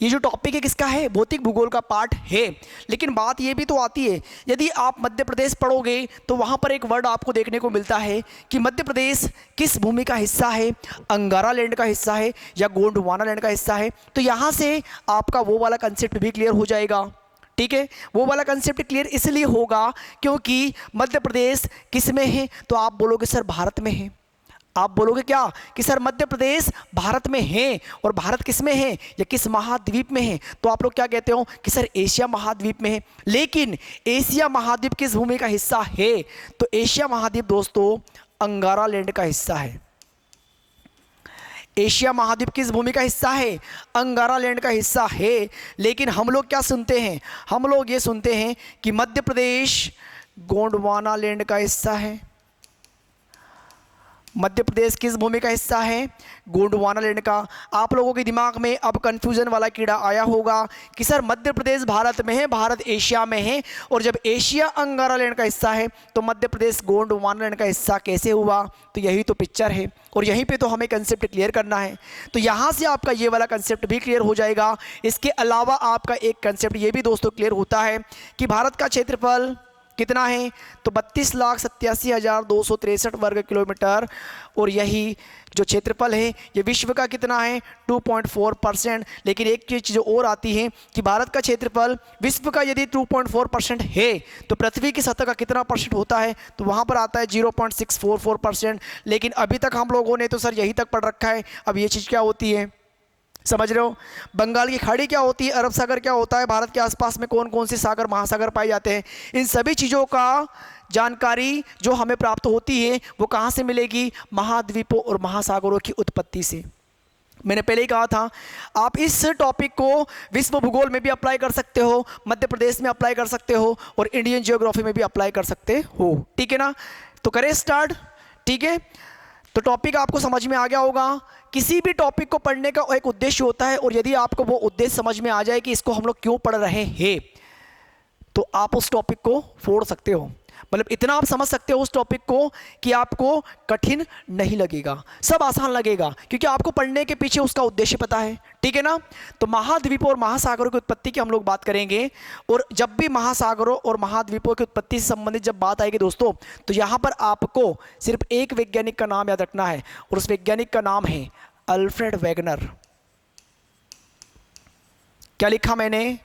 [SPEAKER 1] ये जो टॉपिक है किसका है, भौतिक भूगोल का पार्ट है। लेकिन बात ये भी तो आती है, यदि आप मध्य प्रदेश पढ़ोगे तो वहाँ पर एक वर्ड आपको देखने को मिलता है कि मध्य प्रदेश किस भूमि का हिस्सा है, अंगारा लैंड का हिस्सा है या गोंडवाना लैंड का हिस्सा है। तो यहाँ से आपका वो वाला कंसेप्ट भी क्लियर हो जाएगा, ठीक है। वो वाला कंसेप्ट क्लियर इसलिए होगा क्योंकि मध्य प्रदेश किस में है, तो आप बोलोगे सर भारत में है। आप बोलोगे क्या कि सर मध्य प्रदेश भारत में है, और भारत किस में है या किस महाद्वीप में है, तो आप लोग क्या कहते हो कि सर एशिया महाद्वीप में है। लेकिन एशिया महाद्वीप किस भूमि का हिस्सा है, तो एशिया महाद्वीप दोस्तों अंगारा लैंड का हिस्सा है। एशिया महाद्वीप किस भूमि का हिस्सा है, अंगारा लैंड का हिस्सा है। लेकिन हम लोग क्या सुनते हैं, हम लोग ये सुनते हैं कि मध्य प्रदेश गोंडवाना लैंड का हिस्सा है। मध्य प्रदेश किस भूमि का हिस्सा है, गोंडवाना लैंड का। आप लोगों के दिमाग में अब कंफ्यूजन वाला कीड़ा आया होगा कि सर मध्य प्रदेश भारत में है, भारत एशिया में है, और जब एशिया अंगारा लैंड का हिस्सा है तो मध्य प्रदेश गोंडवाना लैंड का हिस्सा कैसे हुआ। तो यही तो पिक्चर है, और यहीं पे तो हमें कंसेप्ट क्लियर करना है। तो यहाँ से आपका ये वाला कंसेप्ट भी क्लियर हो जाएगा। इसके अलावा आपका एक कंसेप्ट ये भी दोस्तों क्लियर होता है कि भारत का क्षेत्रफल कितना है, तो 32,87,263 वर्ग किलोमीटर। और यही जो क्षेत्रफल है ये विश्व का कितना है, 2.4%। लेकिन एक चीज़ और आती है कि भारत का क्षेत्रफल विश्व का यदि 2.4% है तो पृथ्वी की सतह का कितना परसेंट होता है, तो वहाँ पर आता है 0.644%। लेकिन अभी तक हम लोगों ने तो सर यही तक पढ़ रखा है। अब ये चीज़ क्या होती है, समझ रहे हो, बंगाल की खाड़ी क्या होती है, अरब सागर क्या होता है, भारत के आसपास में कौन कौन से सागर महासागर पाए जाते हैं, इन सभी चीज़ों का जानकारी जो हमें प्राप्त होती है वो कहाँ से मिलेगी, महाद्वीपों और महासागरों की उत्पत्ति से। मैंने पहले ही कहा था आप इस टॉपिक को विश्व भूगोल में भी अप्लाई कर सकते हो, मध्य प्रदेश में अप्लाई कर सकते हो, और इंडियन जियोग्राफी में भी अप्लाई कर सकते हो, ठीक है ना। तो करें स्टार्ट, ठीक है। तो टॉपिक आपको समझ में आ गया होगा। किसी भी टॉपिक को पढ़ने का एक उद्देश्य होता है, और यदि आपको वो उद्देश्य समझ में आ जाए कि इसको हम लोग क्यों पढ़ रहे हैं, तो आप उस टॉपिक को फोड़ सकते हो। मतलब इतना आप समझ सकते हो उस टॉपिक को कि आपको कठिन नहीं लगेगा, सब आसान लगेगा, क्योंकि आपको पढ़ने के पीछे उसका उद्देश्य पता है, ठीक है ना। तो महाद्वीपों और महासागरों की उत्पत्ति की हम लोग बात करेंगे। और जब भी महासागरों और महाद्वीपों की उत्पत्ति से संबंधित जब बात आएगी दोस्तों, तो यहाँ पर आपको सिर्फ एक वैज्ञानिक का नाम याद रखना है, और उस वैज्ञानिक का नाम है अल्फ्रेड वेगनर। क्या लिखा मैंने,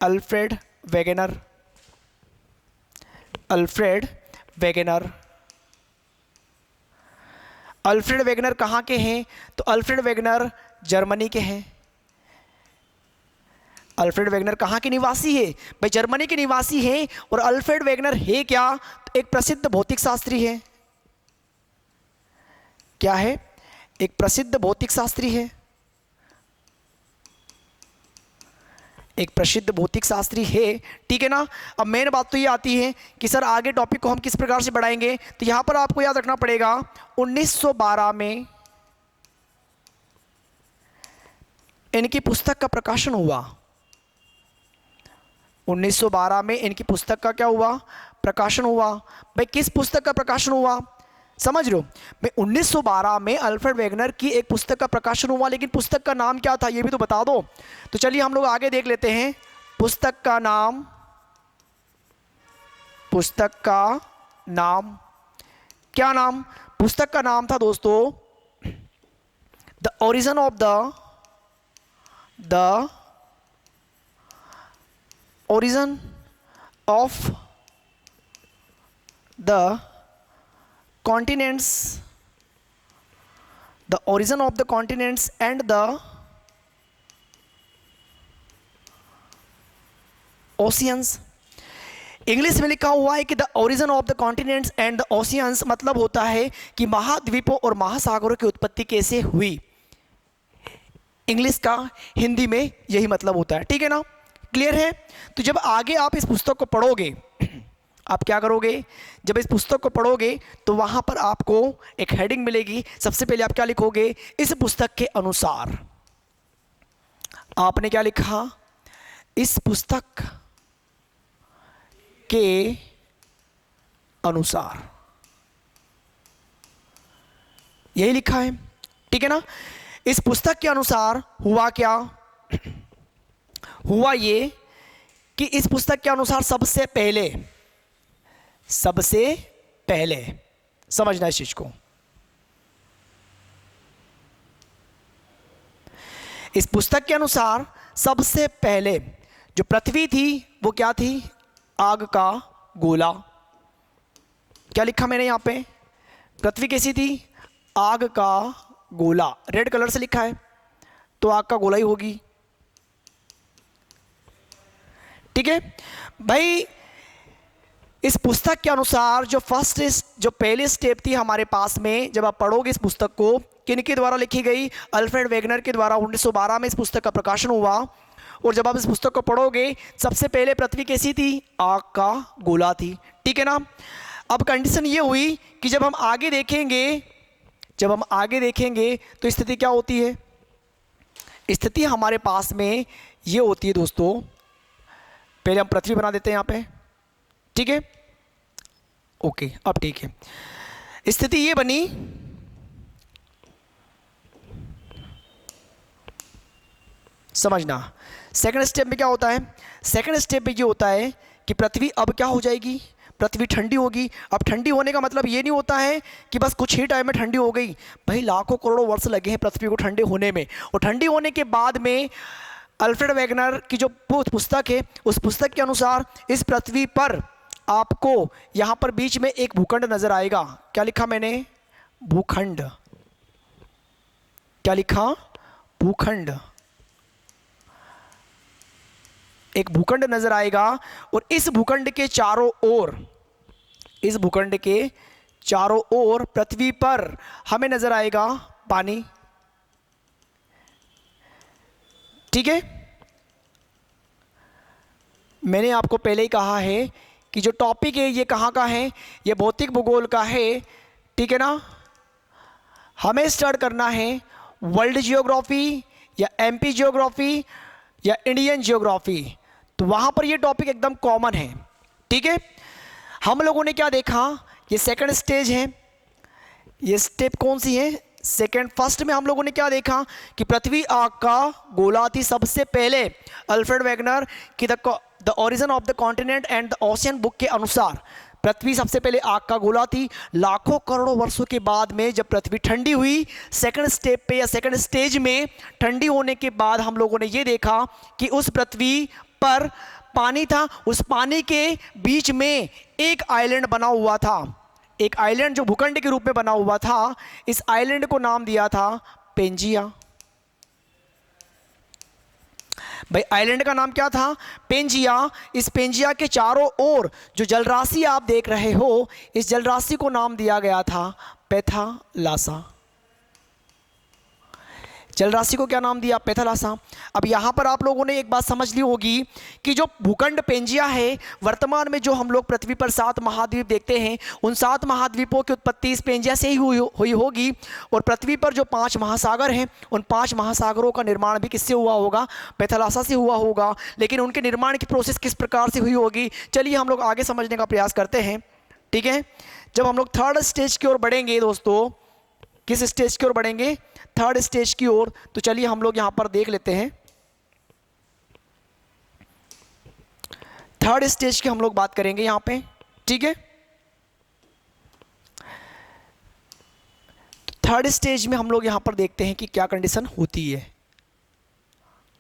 [SPEAKER 1] Alfred Wegener, Alfred Wegener. Alfred Wegener कहाँ के हैं, तो अल्फ्रेड वेगनर जर्मनी के हैं। अल्फ्रेड वेगनर कहाँ के निवासी है, भाई जर्मनी के निवासी हैं। और अल्फ्रेड वेगनर है क्या, तो एक प्रसिद्ध भौतिक शास्त्री है। क्या है, एक प्रसिद्ध भौतिक शास्त्री है, एक प्रसिद्ध भौतिक शास्त्री है, ठीक है ना। अब मेन बात तो ये आती है कि सर आगे टॉपिक को हम किस प्रकार से बढ़ाएंगे, तो यहां पर आपको याद रखना पड़ेगा 1912 में इनकी पुस्तक का प्रकाशन हुआ। 1912 में इनकी पुस्तक का क्या हुआ, प्रकाशन हुआ। भाई किस पुस्तक का प्रकाशन हुआ, समझ रहे हो भाई, 1912 में अल्फ्रेड वेगनर की एक पुस्तक का प्रकाशन हुआ। लेकिन पुस्तक का नाम क्या था ये भी तो बता दो। तो चलिए हम लोग आगे देख लेते हैं। पुस्तक का नाम, पुस्तक का नाम क्या नाम, पुस्तक का नाम था दोस्तों the origin of the origin of the continents, the origin of the continents and the oceans। English में लिखा हुआ है कि the origin of the continents and the oceans, मतलब होता है कि महाद्वीपों और महासागरों की उत्पत्ति कैसे हुई। इंग्लिश का हिंदी में यही मतलब होता है, ठीक है ना, क्लियर है। तो जब आगे आप इस पुस्तक को पढ़ोगे, आप क्या करोगे, जब इस पुस्तक को पढ़ोगे तो वहाँ पर आपको एक हेडिंग मिलेगी। सबसे पहले आप क्या लिखोगे, इस पुस्तक के अनुसार। आपने क्या लिखा, इस पुस्तक के अनुसार, यही लिखा है, ठीक है ना। इस पुस्तक के अनुसार हुआ क्या, हुआ ये कि इस पुस्तक के अनुसार सबसे पहले समझना इस चीज को, इस पुस्तक के अनुसार सबसे पहले जो पृथ्वी थी वो क्या थी, आग का गोला। क्या लिखा मैंने यहां पे, पृथ्वी कैसी थी, आग का गोला, रेड कलर से लिखा है तो आग का गोला ही होगी, ठीक है भाई। इस पुस्तक के अनुसार जो पहली स्टेप थी हमारे पास में, जब आप पढ़ोगे इस पुस्तक को, किनके द्वारा लिखी गई, अल्फ्रेड वेगनर के द्वारा 1912 में इस पुस्तक का प्रकाशन हुआ। और जब आप इस पुस्तक को पढ़ोगे, सबसे पहले पृथ्वी कैसी थी, आग का गोला थी, ठीक है ना। अब कंडीशन ये हुई कि जब हम आगे देखेंगे तो स्थिति क्या होती है, स्थिति हमारे पास में ये होती है दोस्तों, पहले हम पृथ्वी बना देते हैं यहाँ पे, ठीक है, ओके, अब ठीक है। स्थिति ये बनी, समझना। सेकंड स्टेप में क्या होता है, सेकंड स्टेप में ये होता है कि पृथ्वी अब क्या हो जाएगी, पृथ्वी ठंडी होगी। अब ठंडी होने का मतलब ये नहीं होता है कि बस कुछ ही टाइम में ठंडी हो गई, भाई लाखों करोड़ों वर्ष लगे हैं पृथ्वी को ठंडे होने में। और ठंडी होने के बाद में अल्फ्रेड वेगनर की जो पुस्तक है, उस पुस्तक के अनुसार इस पृथ्वी पर आपको यहाँ पर बीच में एक भूखंड नजर आएगा। क्या लिखा मैंने, भूखंड, क्या लिखा, भूखंड, एक भूखंड नजर आएगा। और इस भूखंड के चारों ओर पृथ्वी पर हमें नजर आएगा पानी, ठीक है। मैंने आपको पहले ही कहा है कि जो टॉपिक है ये कहाँ का है, ये भौतिक भूगोल का है, ठीक है ना। हमें स्टार्ट करना है वर्ल्ड जियोग्राफी या एमपी जियोग्राफी या इंडियन जियोग्राफी, तो वहाँ पर ये टॉपिक एकदम कॉमन है, ठीक है। हम लोगों ने क्या देखा, ये सेकंड स्टेज है, ये स्टेप कौन सी है, सेकंड। फर्स्ट में हम लोगों ने क्या देखा कि पृथ्वी आग का गोला थी सबसे पहले, अल्फ्रेड वेगनर की the origin of the continent and the ocean book के अनुसार पृथ्वी सबसे पहले आग का गोला थी। लाखों करोड़ों वर्षों के बाद में जब पृथ्वी ठंडी हुई, सेकंड स्टेप पे या सेकंड स्टेज में ठंडी होने के बाद हम लोगों ने ये देखा कि उस पृथ्वी पर पानी था, उस पानी के बीच में एक आइलैंड बना हुआ था, एक आइलैंड जो भूखंड के रूप में बना हुआ था। इस आइलैंड को नाम दिया था पेंजिया। भाई आइलैंड का नाम क्या था, पेंजिया। इस पेंजिया के चारों ओर जो जलराशि आप देख रहे हो, इस जलराशि को नाम दिया गया था पैथालासा। जलराशि को क्या नाम दिया, पैथालासा। अब यहाँ पर आप लोगों ने एक बात समझ ली होगी कि जो भूखंड पेंजिया है, वर्तमान में जो हम लोग पृथ्वी पर 7 महाद्वीप देखते हैं, उन 7 महाद्वीपों की उत्पत्ति इस पेंजिया से ही हुई होगी। और पृथ्वी पर जो 5 महासागर हैं, उन 5 महासागरों का निर्माण भी किससे हुआ होगा, पैथालासा से हुआ होगा। लेकिन उनके निर्माण की प्रोसेस किस प्रकार से हुई होगी, चलिए हम लोग आगे समझने का प्रयास करते हैं, ठीक है। जब हम लोग थर्ड स्टेज की ओर बढ़ेंगे दोस्तों, किस स्टेज की ओर बढ़ेंगे, थर्ड स्टेज की ओर, तो चलिए हम लोग यहां पर देख लेते हैं। थर्ड स्टेज की हम लोग बात करेंगे यहां पे, ठीक है। थर्ड स्टेज में हम लोग यहां पर देखते हैं कि क्या कंडीशन होती है,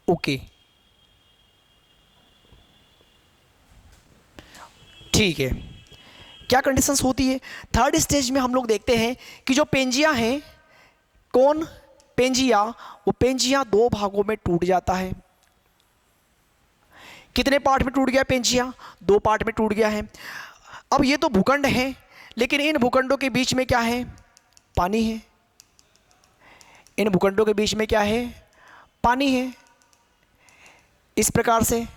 [SPEAKER 1] ओके, ठीक है। क्या कंडीशंस होती है थर्ड स्टेज में, हम लोग देखते हैं कि जो पेंजिया है, कौन पेंजिया, वो पेंजिया 2 भागों में टूट जाता है। कितने पार्ट में टूट गया पेंजिया? 2 पार्ट में टूट गया है। अब ये तो भूखंड है, लेकिन इन भूखंडों के बीच में क्या है? पानी है। इन भूखंडों के बीच में क्या है? पानी है। इस प्रकार से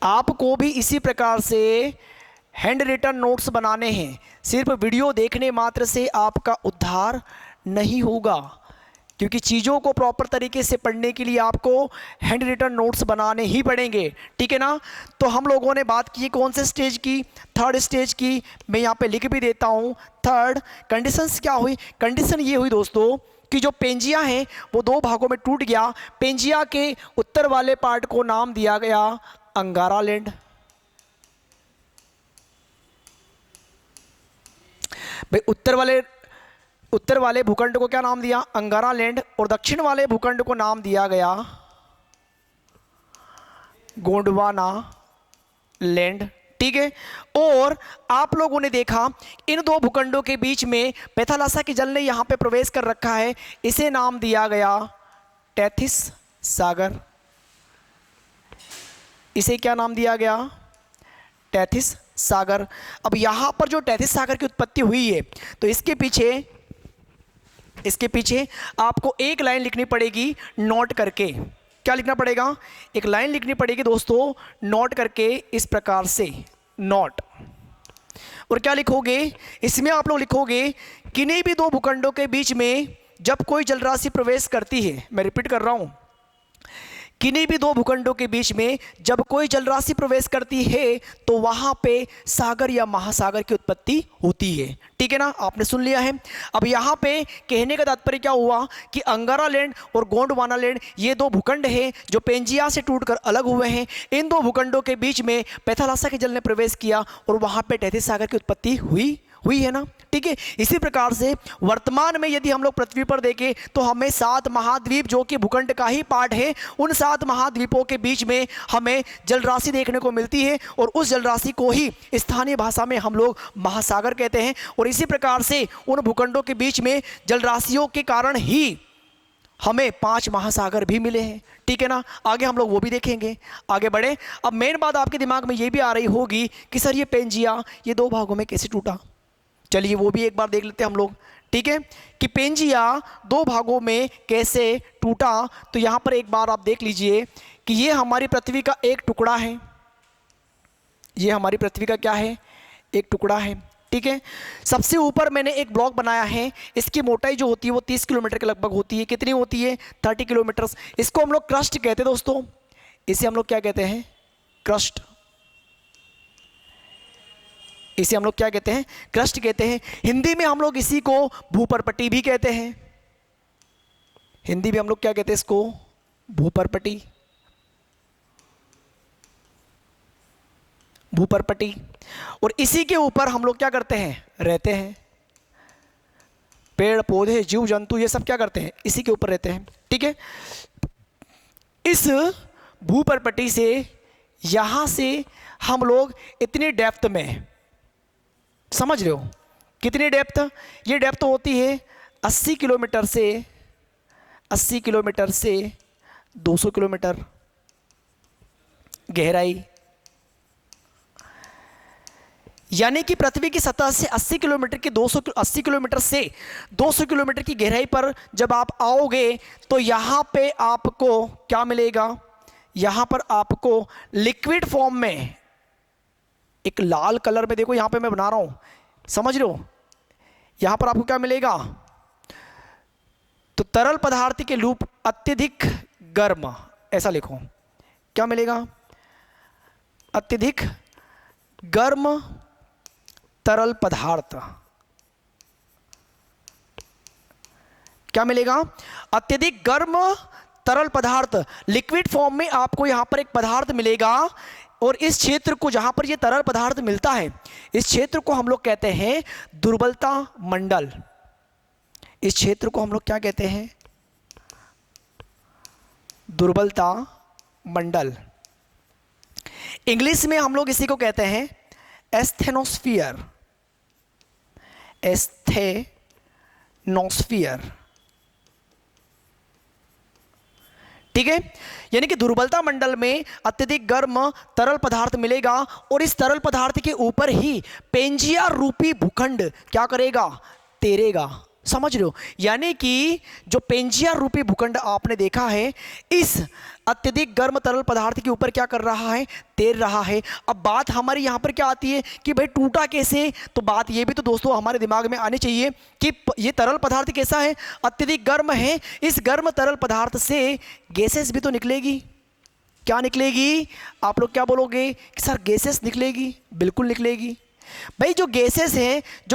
[SPEAKER 1] आपको भी इसी प्रकार से हैंड रिटन नोट्स बनाने हैं। सिर्फ वीडियो देखने मात्र से आपका उद्धार नहीं होगा, क्योंकि चीज़ों को प्रॉपर तरीके से पढ़ने के लिए आपको हैंड रिटन नोट्स बनाने ही पड़ेंगे, ठीक है ना। तो हम लोगों ने बात की कौन से स्टेज की? 3rd स्टेज की। मैं यहाँ पे लिख भी देता हूँ। 3rd कंडीशंस क्या हुई? कंडीशन ये हुई दोस्तों कि जो पेंजिया है वो 2 भागों में टूट गया। पेंजिया के उत्तर वाले पार्ट को नाम दिया गया अंगारा लैंड। भाई उत्तर वाले भूखंड को क्या नाम दिया? अंगारा लैंड। और दक्षिण वाले भूखंड को नाम दिया गया गोंडवाना लैंड, ठीक है। और आप लोगों ने देखा इन 2 भूखंडों के बीच में पैथालासा के जल ने यहां पे प्रवेश कर रखा है। इसे नाम दिया गया टेथिस सागर। इसे क्या नाम दिया गया? टेथिस सागर। अब यहां पर जो टेथिस सागर की उत्पत्ति हुई है, तो इसके पीछे आपको एक लाइन लिखनी पड़ेगी नोट करके। क्या लिखना पड़ेगा? एक लाइन लिखनी पड़ेगी दोस्तों नोट करके, इस प्रकार से नोट। और क्या लिखोगे इसमें? आप लोग लिखोगे किन्हीं भी 2 भूखंडों के बीच में जब कोई जलराशि प्रवेश करती है, मैं रिपीट कर रहा हूं, किन्हीं भी 2 भूखंडों के बीच में जब कोई जलराशि प्रवेश करती है तो वहां पे सागर या महासागर की उत्पत्ति होती है, ठीक है ना। आपने सुन लिया है। अब यहां पे कहने का तात्पर्य क्या हुआ कि अंगारा लैंड और गोंडवाना लैंड ये 2 भूखंड हैं जो पेंजिया से टूटकर अलग हुए हैं। इन 2 भूखंडों के बीच में पैथालासा के जल ने प्रवेश किया और वहां पे टेथिस सागर की उत्पत्ति हुई है ना, ठीक है। इसी प्रकार से वर्तमान में यदि हम लोग पृथ्वी पर देखें तो हमें 7 महाद्वीप जो कि भूखंड का ही पार्ट है, उन 7 महाद्वीपों के बीच में हमें जलराशि देखने को मिलती है और उस जलराशि को ही स्थानीय भाषा में हम लोग महासागर कहते हैं। और इसी प्रकार से उन भूखंडों के बीच में जलराशियों के कारण ही हमें 5 महासागर भी मिले हैं, ठीक है ना। आगे हम लोग वो भी देखेंगे। आगे बढ़े। अब मेन बात आपके दिमाग में ये भी आ रही होगी कि सर ये पेंजिया ये 2 भागों में कैसे टूटा? चलिए वो भी एक बार देख लेते हैं हम लोग, ठीक है, कि पेंजिया 2 भागों में कैसे टूटा। तो यहां पर एक बार आप देख लीजिए कि ये हमारी पृथ्वी का एक टुकड़ा है। ये हमारी पृथ्वी का क्या है? एक टुकड़ा है, ठीक है। सबसे ऊपर मैंने एक ब्लॉक बनाया है। इसकी मोटाई जो होती है वो 30 किलोमीटर के लगभग होती है। कितनी होती है? 30 किलोमीटर। इसको हम लोग क्रस्ट कहते हैं दोस्तों। इसे हम लोग क्या कहते हैं? क्रस्ट। इसे हम लोग क्या कहते हैं? क्रस्ट कहते हैं। हिंदी में हम लोग इसी को भूपरपट्टी भी कहते हैं। हिंदी में हम लोग क्या कहते हैं इसको? भूपरपट्टी। भूपरपट्टी। और इसी के ऊपर हम लोग क्या करते हैं? रहते हैं। पेड़ पौधे जीव जंतु ये सब क्या करते हैं? इसी के ऊपर रहते हैं, ठीक है। इस भूपरपट्टी से यहां से हम लोग इतनी डेप्थ में, समझ रहे हो कितनी डेप्थ? ये डेप्थ होती है 80 किलोमीटर से 200 किलोमीटर गहराई। यानी कि पृथ्वी की सतह से 80 किलोमीटर की 80 किलोमीटर से 200 किलोमीटर की गहराई पर जब आप आओगे तो यहां पे आपको क्या मिलेगा? यहां पर आपको लिक्विड फॉर्म में एक लाल कलर में, देखो यहां पे मैं बना रहा हूं, समझ रहे हो, यहां पर आपको क्या मिलेगा? तो तरल पदार्थ के रूप अत्यधिक गर्म, ऐसा लिखो। क्या मिलेगा? अत्यधिक गर्म तरल पदार्थ। क्या मिलेगा? अत्यधिक गर्म तरल पदार्थ। लिक्विड फॉर्म में आपको यहां पर एक पदार्थ मिलेगा और इस क्षेत्र को, जहां पर यह तरल पदार्थ मिलता है, इस क्षेत्र को हम लोग कहते हैं दुर्बलता मंडल। इस क्षेत्र को हम लोग क्या कहते हैं? दुर्बलता मंडल। इंग्लिश में हम लोग इसी को कहते हैं एस्थेनोस्फीयर। एस्थेनोस्फीयर। ठीक है। यानी कि दुर्बलता मंडल में अत्यधिक गर्म तरल पदार्थ मिलेगा और इस तरल पदार्थ के ऊपर ही पेंजिया रूपी भूखंड क्या करेगा, तैरेगा। समझ रहे हो, यानी कि जो पेंजिया रूपी भूखंड आपने देखा है, इस अत्यधिक गर्म तरल पदार्थ के ऊपर क्या कर रहा है, तैर रहा है। अब बात हमारी यहाँ पर क्या आती है कि भाई टूटा कैसे, तो बात ये भी तो दोस्तों हमारे दिमाग में आनी चाहिए कि ये तरल पदार्थ कैसा है, अत्यधिक गर्म है। इस गर्म तरल पदार्थ से गैसेस भी तो निकलेगी। क्या निकलेगी, आप लोग क्या बोलोगे कि सर गैसेस निकलेगी? बिल्कुल निकलेगी भाई। जो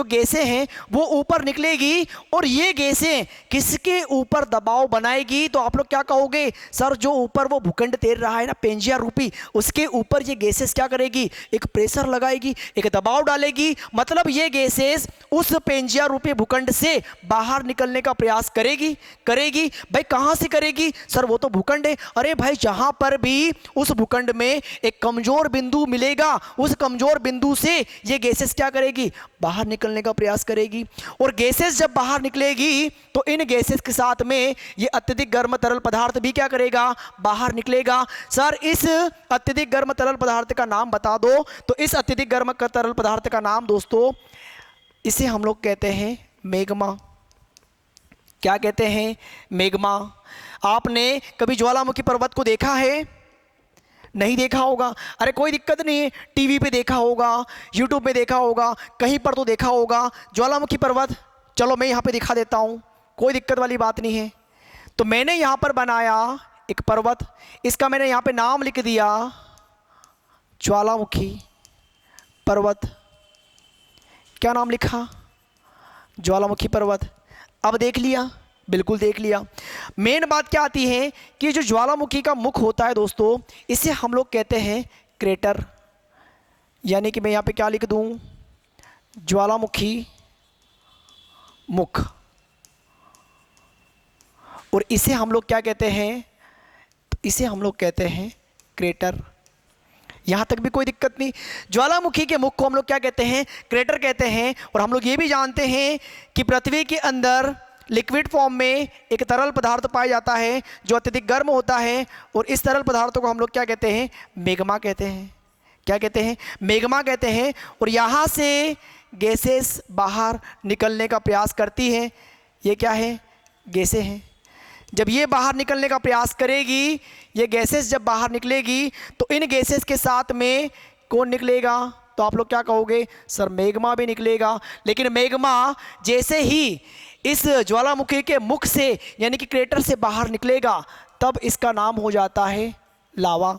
[SPEAKER 1] गैसें हैं वो ऊपर निकलेगी और ये गैसें किसके ऊपर दबाव बनाएगी, तो आप लोग क्या कहोगे, सर जो ऊपर वो भूखंड तैर रहा है ना पेंजिया रूपी, उसके ऊपर ये गैसेस क्या करेगी, एक प्रेशर लगाएगी, एक दबाव डालेगी। मतलब ये गैसेस उस पेंजिया रूपी भूखंड से बाहर निकलने का प्रयास करेगी। भाई कहाँ से करेगी, सर वो तो भूखंड है। अरे भाई जहां पर भी उस भूखंड में एक कमजोर बिंदु मिलेगा, उस कमजोर बिंदु से ये गैसेस क्या करेगी, बाहर निकलने का प्रयास करेगी। और गैसेस जब बाहर निकलेगी तो इन गैसेस के साथ में ये अत्यधिक गर्म तरल पदार्थ भी क्या करेगा, बाहर निकलेगा। सर इस अत्यधिक गर्म तरल पदार्थ का नाम बता दो, तो इस अत्यधिक गर्म तरल पदार्थ का नाम दोस्तों, इसे हम लोग कहते हैं मैग्मा। क्या कहते हैं, मैग्मा। आपने कभी ज्वालामुखी पर्वत को देखा है? नहीं देखा होगा। अरे कोई दिक्कत नहीं है, टीवी पे देखा होगा, यूट्यूब पे देखा होगा, कहीं पर तो देखा होगा ज्वालामुखी पर्वत। चलो मैं यहाँ पे दिखा देता हूँ, कोई दिक्कत वाली बात नहीं है। तो मैंने यहाँ पर बनाया एक पर्वत, इसका मैंने यहाँ पे नाम लिख दिया ज्वालामुखी पर्वत। क्या नाम लिखा, ज्वालामुखी पर्वत। अब देख लिया, बिल्कुल देख लिया। मेन बात क्या आती है कि जो ज्वालामुखी का मुख होता है दोस्तों, इसे हम लोग कहते हैं क्रेटर। यानी कि मैं यहाँ पे क्या लिख दूँ, ज्वालामुखी मुख, और इसे हम लोग क्या कहते हैं, तो इसे हम लोग कहते हैं क्रेटर। यहाँ तक भी कोई दिक्कत नहीं। ज्वालामुखी के मुख को हम लोग क्या कहते हैं, क्रेटर कहते हैं। और हम लोग ये भी जानते हैं कि पृथ्वी के अंदर लिक्विड फॉर्म में एक तरल पदार्थ पाया जाता है जो अत्यधिक गर्म होता है, और इस तरल पदार्थ को हम लोग क्या कहते हैं, मैग्मा कहते हैं। क्या कहते हैं, मैग्मा कहते हैं। और यहाँ से गैसेस बाहर निकलने का प्रयास करती हैं। ये क्या है, गैसें हैं। जब ये बाहर निकलने का प्रयास करेगी, ये गैसेस जब बाहर निकलेगी, तो इन गैसेस के साथ में कौन निकलेगा, तो आप लोग क्या कहोगे, सर मैग्मा भी निकलेगा। लेकिन मैग्मा जैसे ही इस ज्वालामुखी के मुख से यानी कि क्रेटर से बाहर निकलेगा, तब इसका नाम हो जाता है लावा।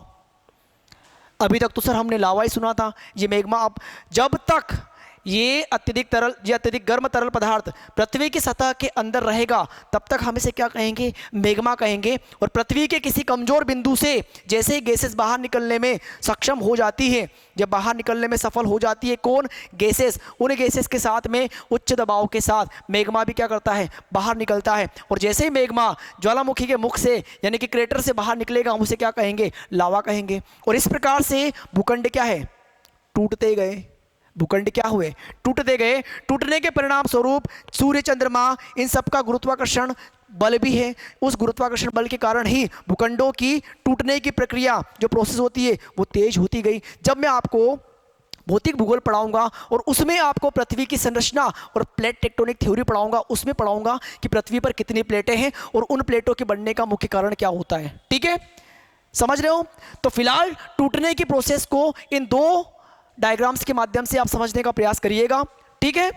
[SPEAKER 1] अभी तक तो सर हमने लावा ही सुना था, ये मैग्मा। अब जब तक ये अत्यधिक गर्म तरल पदार्थ पृथ्वी की सतह के अंदर रहेगा, तब तक हम इसे क्या कहेंगे, मैग्मा कहेंगे। और पृथ्वी के किसी कमजोर बिंदु से जैसे ही गैसेस बाहर निकलने में सक्षम हो जाती है, जब बाहर निकलने में सफल हो जाती है कौन, गैसेस, उन गैसेस के साथ में उच्च दबाव के साथ मैग्मा भी क्या करता है, बाहर निकलता है। और जैसे ही मैग्मा ज्वालामुखी के मुख से यानी कि क्रेटर से बाहर निकलेगा, हम उसे क्या कहेंगे, लावा कहेंगे। और इस प्रकार से भूखंड क्या है, टूटते गए। भूखंड क्या हुए, टूटते गए। टूटने के परिणाम स्वरूप सूर्य, चंद्रमा, इन सब का गुरुत्वाकर्षण बल भी है। उस गुरुत्वाकर्षण बल के कारण ही भूखंडों की टूटने की प्रक्रिया जो प्रोसेस होती है वो तेज होती गई। जब मैं आपको भौतिक भूगोल पढ़ाऊंगा और उसमें आपको पृथ्वी की संरचना और प्लेट टेक्टोनिक थ्योरी पढ़ाऊंगा, उसमें पढ़ाऊंगा कि पृथ्वी पर कितनी प्लेटें हैं और उन प्लेटों के बनने का मुख्य कारण क्या होता है। ठीक है, समझ रहे हो। तो फिलहाल टूटने की प्रोसेस को इन दो डायग्राम्स के माध्यम से आप समझने का प्रयास करिएगा। ठीक है,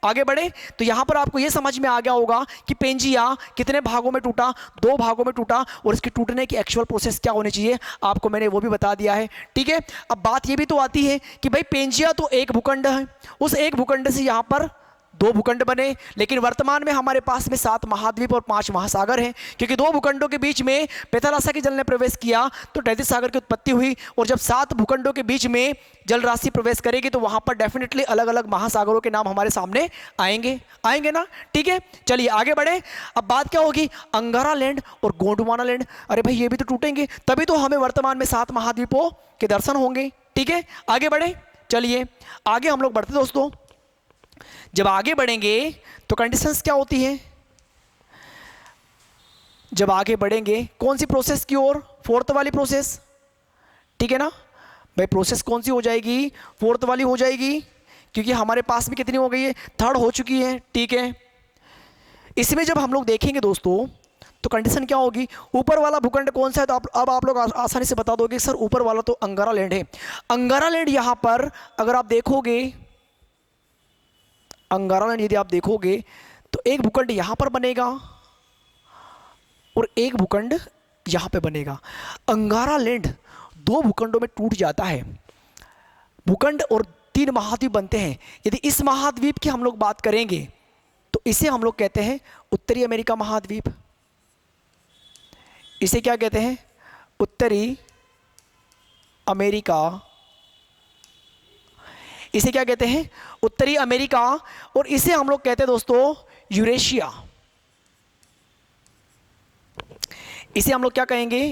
[SPEAKER 1] आगे बढ़े। तो यहाँ पर आपको ये समझ में आ गया होगा कि पेंजिया कितने भागों में टूटा, 2 भागों में टूटा, और इसके टूटने की एक्चुअल प्रोसेस क्या होनी चाहिए आपको मैंने वो भी बता दिया है। ठीक है, अब बात ये भी तो आती है कि भाई पेंजिया तो एक भूखंड है, उस एक भूखंड से यहाँ पर 2 भूखंड बने, लेकिन वर्तमान में हमारे पास में 7 महाद्वीप और 5 महासागर हैं, क्योंकि 2 भूखंडों के बीच में पेथालासा के जल ने प्रवेश किया तो टैथिस सागर की उत्पत्ति हुई। और जब 7 भूखंडों के बीच में जल राशि प्रवेश करेगी तो वहां पर डेफिनेटली अलग अलग महासागरों के नाम हमारे सामने आएंगे ना। ठीक है, चलिए आगे बढ़े। अब बात क्या होगी, अंगारा लैंड और गोंडवाना लैंड। अरे भाई ये भी तो टूटेंगे, तभी तो हमें वर्तमान में 7 महाद्वीपों के दर्शन होंगे। ठीक है, आगे बढ़े। चलिए आगे हम लोग बढ़ते दोस्तों। जब आगे बढ़ेंगे तो कंडीशंस क्या होती है, जब आगे बढ़ेंगे कौन सी प्रोसेस की ओर, फोर्थ वाली प्रोसेस, ठीक है ना भाई। प्रोसेस कौन सी हो जाएगी, फोर्थ वाली हो जाएगी, क्योंकि हमारे पास भी कितनी हो गई है, थर्ड हो चुकी है, ठीक है। इसमें जब हम लोग देखेंगे दोस्तों तो कंडीशन क्या होगी, ऊपर वाला भूखंड कौन सा है, तो अब आप लोग आसानी से बता दोगे सर ऊपर वाला तो अंगारा लैंड है। अंगारा लैंड यहां पर अगर आप देखोगे, अंगारा लैंड यदि आप देखोगे तो एक भूखंड यहां पर बनेगा और एक भूखंड यहां पे बनेगा। अंगारा लैंड दो भूखंडों में टूट जाता है, भूखंड और तीन महाद्वीप बनते हैं। यदि इस महाद्वीप की हम लोग बात करेंगे तो इसे हम लोग कहते हैं उत्तरी अमेरिका महाद्वीप। इसे क्या कहते हैं, उत्तरी अमेरिका, इसे क्या कहते हैं, उत्तरी अमेरिका। और इसे हम लोग कहते हैं दोस्तों यूरेशिया। इसे हम लोग क्या कहेंगे,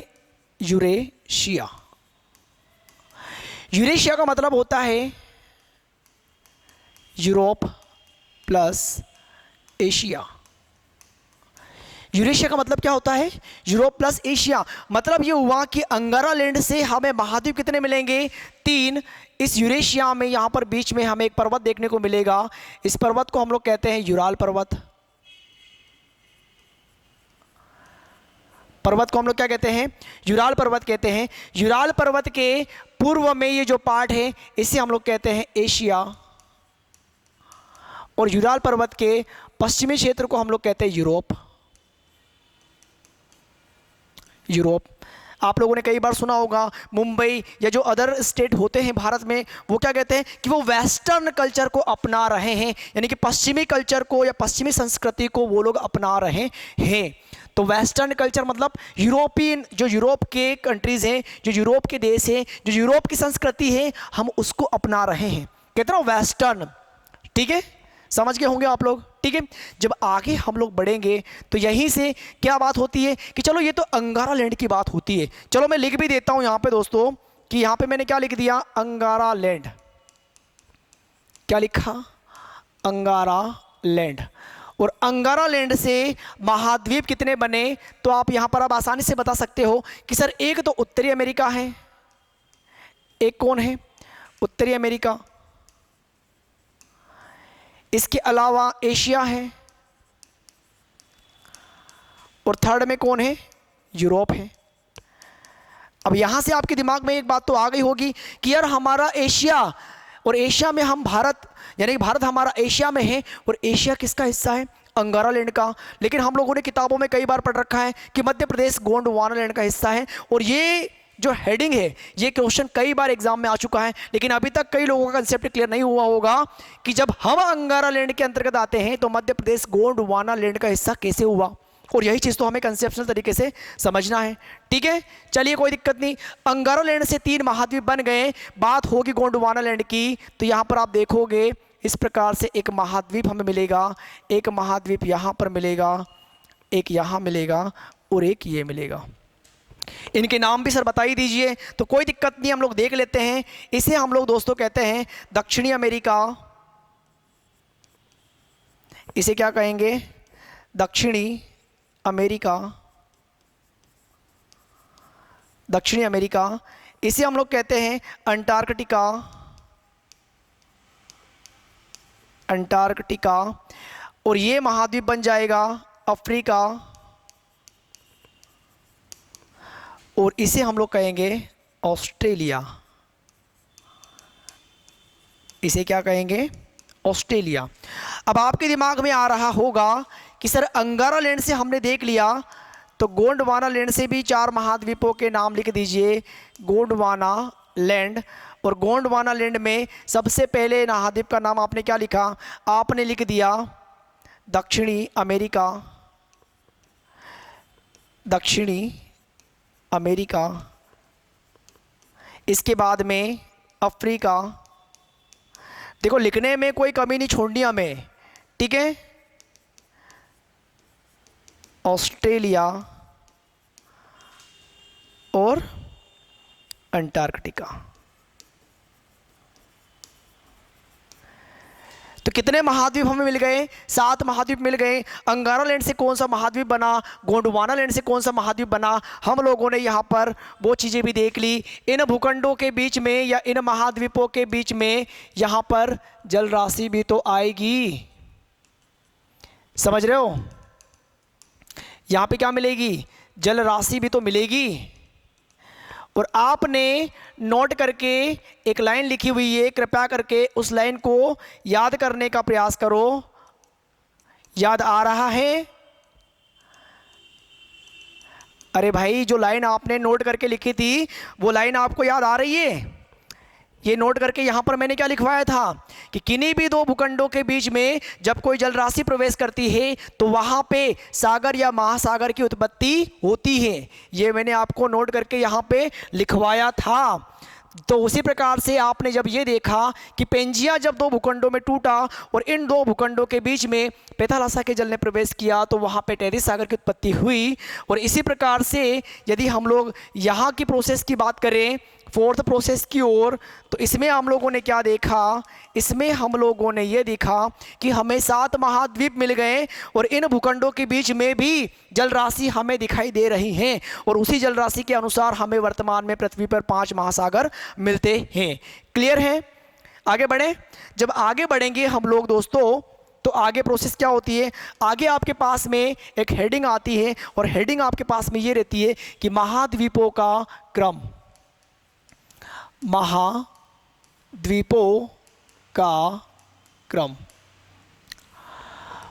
[SPEAKER 1] यूरेशिया। यूरेशिया का मतलब होता है यूरोप प्लस एशिया। यूरेशिया का मतलब क्या होता है, यूरोप प्लस एशिया। मतलब ये हुआ कि अंगारा लैंड से हमें महाद्वीप कितने मिलेंगे, तीन। इस यूरेशिया में यहां पर बीच में हमें एक पर्वत देखने को मिलेगा, इस पर्वत को हम लोग कहते हैं यूराल पर्वत। पर्वत को हम लोग क्या कहते हैं, यूराल पर्वत कहते हैं। यूराल पर्वत के पूर्व में ये जो पार्ट है इसे हम लोग कहते हैं एशिया, और यूराल पर्वत के पश्चिमी क्षेत्र को हम लोग कहते हैं यूरोप। यूरोप, आप लोगों ने कई बार सुना होगा मुंबई या जो अदर स्टेट होते हैं भारत में, वो क्या कहते हैं कि वो वेस्टर्न कल्चर को अपना रहे हैं, यानी कि पश्चिमी कल्चर को या पश्चिमी संस्कृति को वो लोग अपना रहे हैं। तो वेस्टर्न कल्चर मतलब यूरोपियन, जो यूरोप के कंट्रीज़ हैं, जो यूरोप के देश हैं, जो यूरोप की संस्कृति है, हम उसको अपना रहे हैं, कहते हैं वेस्टर्न। ठीक है, समझ गए होंगे आप लोग, ठीक है। जब आगे हम लोग बढ़ेंगे तो यहीं से क्या बात होती है कि चलो ये तो अंगारा लैंड की बात होती है। चलो मैं लिख भी देता हूं यहां पे दोस्तों कि यहां पे मैंने क्या लिख दिया, अंगारा लैंड। क्या लिखा, अंगारा लैंड। और अंगारा लैंड से महाद्वीप कितने बने, तो आप यहां पर अब आसानी से बता सकते हो कि सर एक तो उत्तरी अमेरिका है, एक कौन है, उत्तरी अमेरिका, इसके अलावा एशिया है, और थर्ड में कौन है, यूरोप है। अब यहां से आपके दिमाग में एक बात तो आ गई होगी कि यार हमारा एशिया, और एशिया में हम भारत, यानी कि भारत हमारा एशिया में है, और एशिया किसका हिस्सा है, अंगारा लैंड का। लेकिन हम लोगों ने किताबों में कई बार पढ़ रखा है कि मध्य प्रदेश गोंडवाना लैंड का हिस्सा है। और ये जो हेडिंग है, ये क्वेश्चन कई बार एग्जाम में आ चुका है, लेकिन अभी तक कई लोगों का कंसेप्ट क्लियर नहीं हुआ होगा कि जब हम अंगारा लैंड के अंतर्गत आते हैं तो मध्य प्रदेश गोंडवाना लैंड का हिस्सा कैसे हुआ। और यही चीज़ तो हमें कंसेप्शनल तरीके से समझना है, ठीक है। चलिए कोई दिक्कत नहीं, अंगारा लैंड से तीन महाद्वीप बन गए। बात होगी गोंडवाना लैंड की, तो यहाँ पर आप देखोगे इस प्रकार से एक महाद्वीप हमें मिलेगा, एक महाद्वीप यहाँ पर मिलेगा, एक यहाँ मिलेगा, और एक ये मिलेगा। इनके नाम भी सर बता ही दीजिए, तो कोई दिक्कत नहीं, हम लोग देख लेते हैं। इसे हम लोग दोस्तों कहते हैं दक्षिणी अमेरिका। इसे क्या कहेंगे, दक्षिणी अमेरिका, दक्षिणी अमेरिका। इसे हम लोग कहते हैं अंटार्कटिका, अंटार्कटिका। और ये महाद्वीप बन जाएगा अफ्रीका, और इसे हम लोग कहेंगे ऑस्ट्रेलिया। इसे क्या कहेंगे, ऑस्ट्रेलिया। अब आपके दिमाग में आ रहा होगा कि सर अंगारा लैंड से हमने देख लिया, तो गोंडवाना लैंड से भी चार महाद्वीपों के नाम लिख दीजिए, गोंडवाना लैंड। और गोंडवाना लैंड में सबसे पहले महाद्वीप का नाम आपने क्या लिखा, आपने लिख दिया दक्षिणी अमेरिका, दक्षिणी अमेरिका। इसके बाद में अफ्रीका। देखो लिखने में कोई कमी नहीं छोड़नी हमें, ठीक है। ऑस्ट्रेलिया और अंटार्कटिका। तो कितने महाद्वीप हमें मिल गए? 7 महाद्वीप मिल गए। अंगारा लैंड से कौन सा महाद्वीप बना, गोंडवाना लैंड से कौन सा महाद्वीप बना, हम लोगों ने यहाँ पर वो चीज़ें भी देख ली। इन भूखंडों के बीच में या इन महाद्वीपों के बीच में यहाँ पर जल राशि भी तो आएगी, समझ रहे हो? यहाँ पे क्या मिलेगी? जल राशि भी तो मिलेगी। और आपने नोट करके एक लाइन लिखी हुई है, कृपया करके उस लाइन को याद करने का प्रयास करो। याद आ रहा है? अरे भाई, जो लाइन आपने नोट करके लिखी थी वो लाइन आपको याद आ रही है? ये नोट करके यहाँ पर मैंने क्या लिखवाया था कि किन्हीं भी 2 भूखंडों के बीच में जब कोई जल राशि प्रवेश करती है तो वहाँ पे सागर या महासागर की उत्पत्ति होती है। ये मैंने आपको नोट करके यहाँ पे लिखवाया था। तो उसी प्रकार से आपने जब ये देखा कि पेंजिया जब 2 भूखंडों में टूटा और इन 2 भूखंडों के बीच में पेथालासा के जल ने प्रवेश किया तो वहाँ पे टेरिस सागर की उत्पत्ति हुई। और इसी प्रकार से यदि हम लोग यहाँ की प्रोसेस की बात करें, 4th प्रोसेस की ओर, तो इसमें हम लोगों ने क्या देखा? इसमें हम लोगों ने ये देखा कि हमें 7 महाद्वीप मिल गए और इन भूखंडों के बीच में भी जल राशि हमें दिखाई दे रही हैं। और उसी जल राशि के अनुसार हमें वर्तमान में पृथ्वी पर 5 महासागर मिलते हैं। क्लियर है? आगे बढ़ें। जब आगे बढ़ेंगे हम लोग दोस्तों, तो आगे प्रोसेस क्या होती है? आगे आपके पास में एक हेडिंग आती है और हेडिंग आपके पास में ये रहती है कि महाद्वीपों का क्रम। महाद्वीपों का क्रम।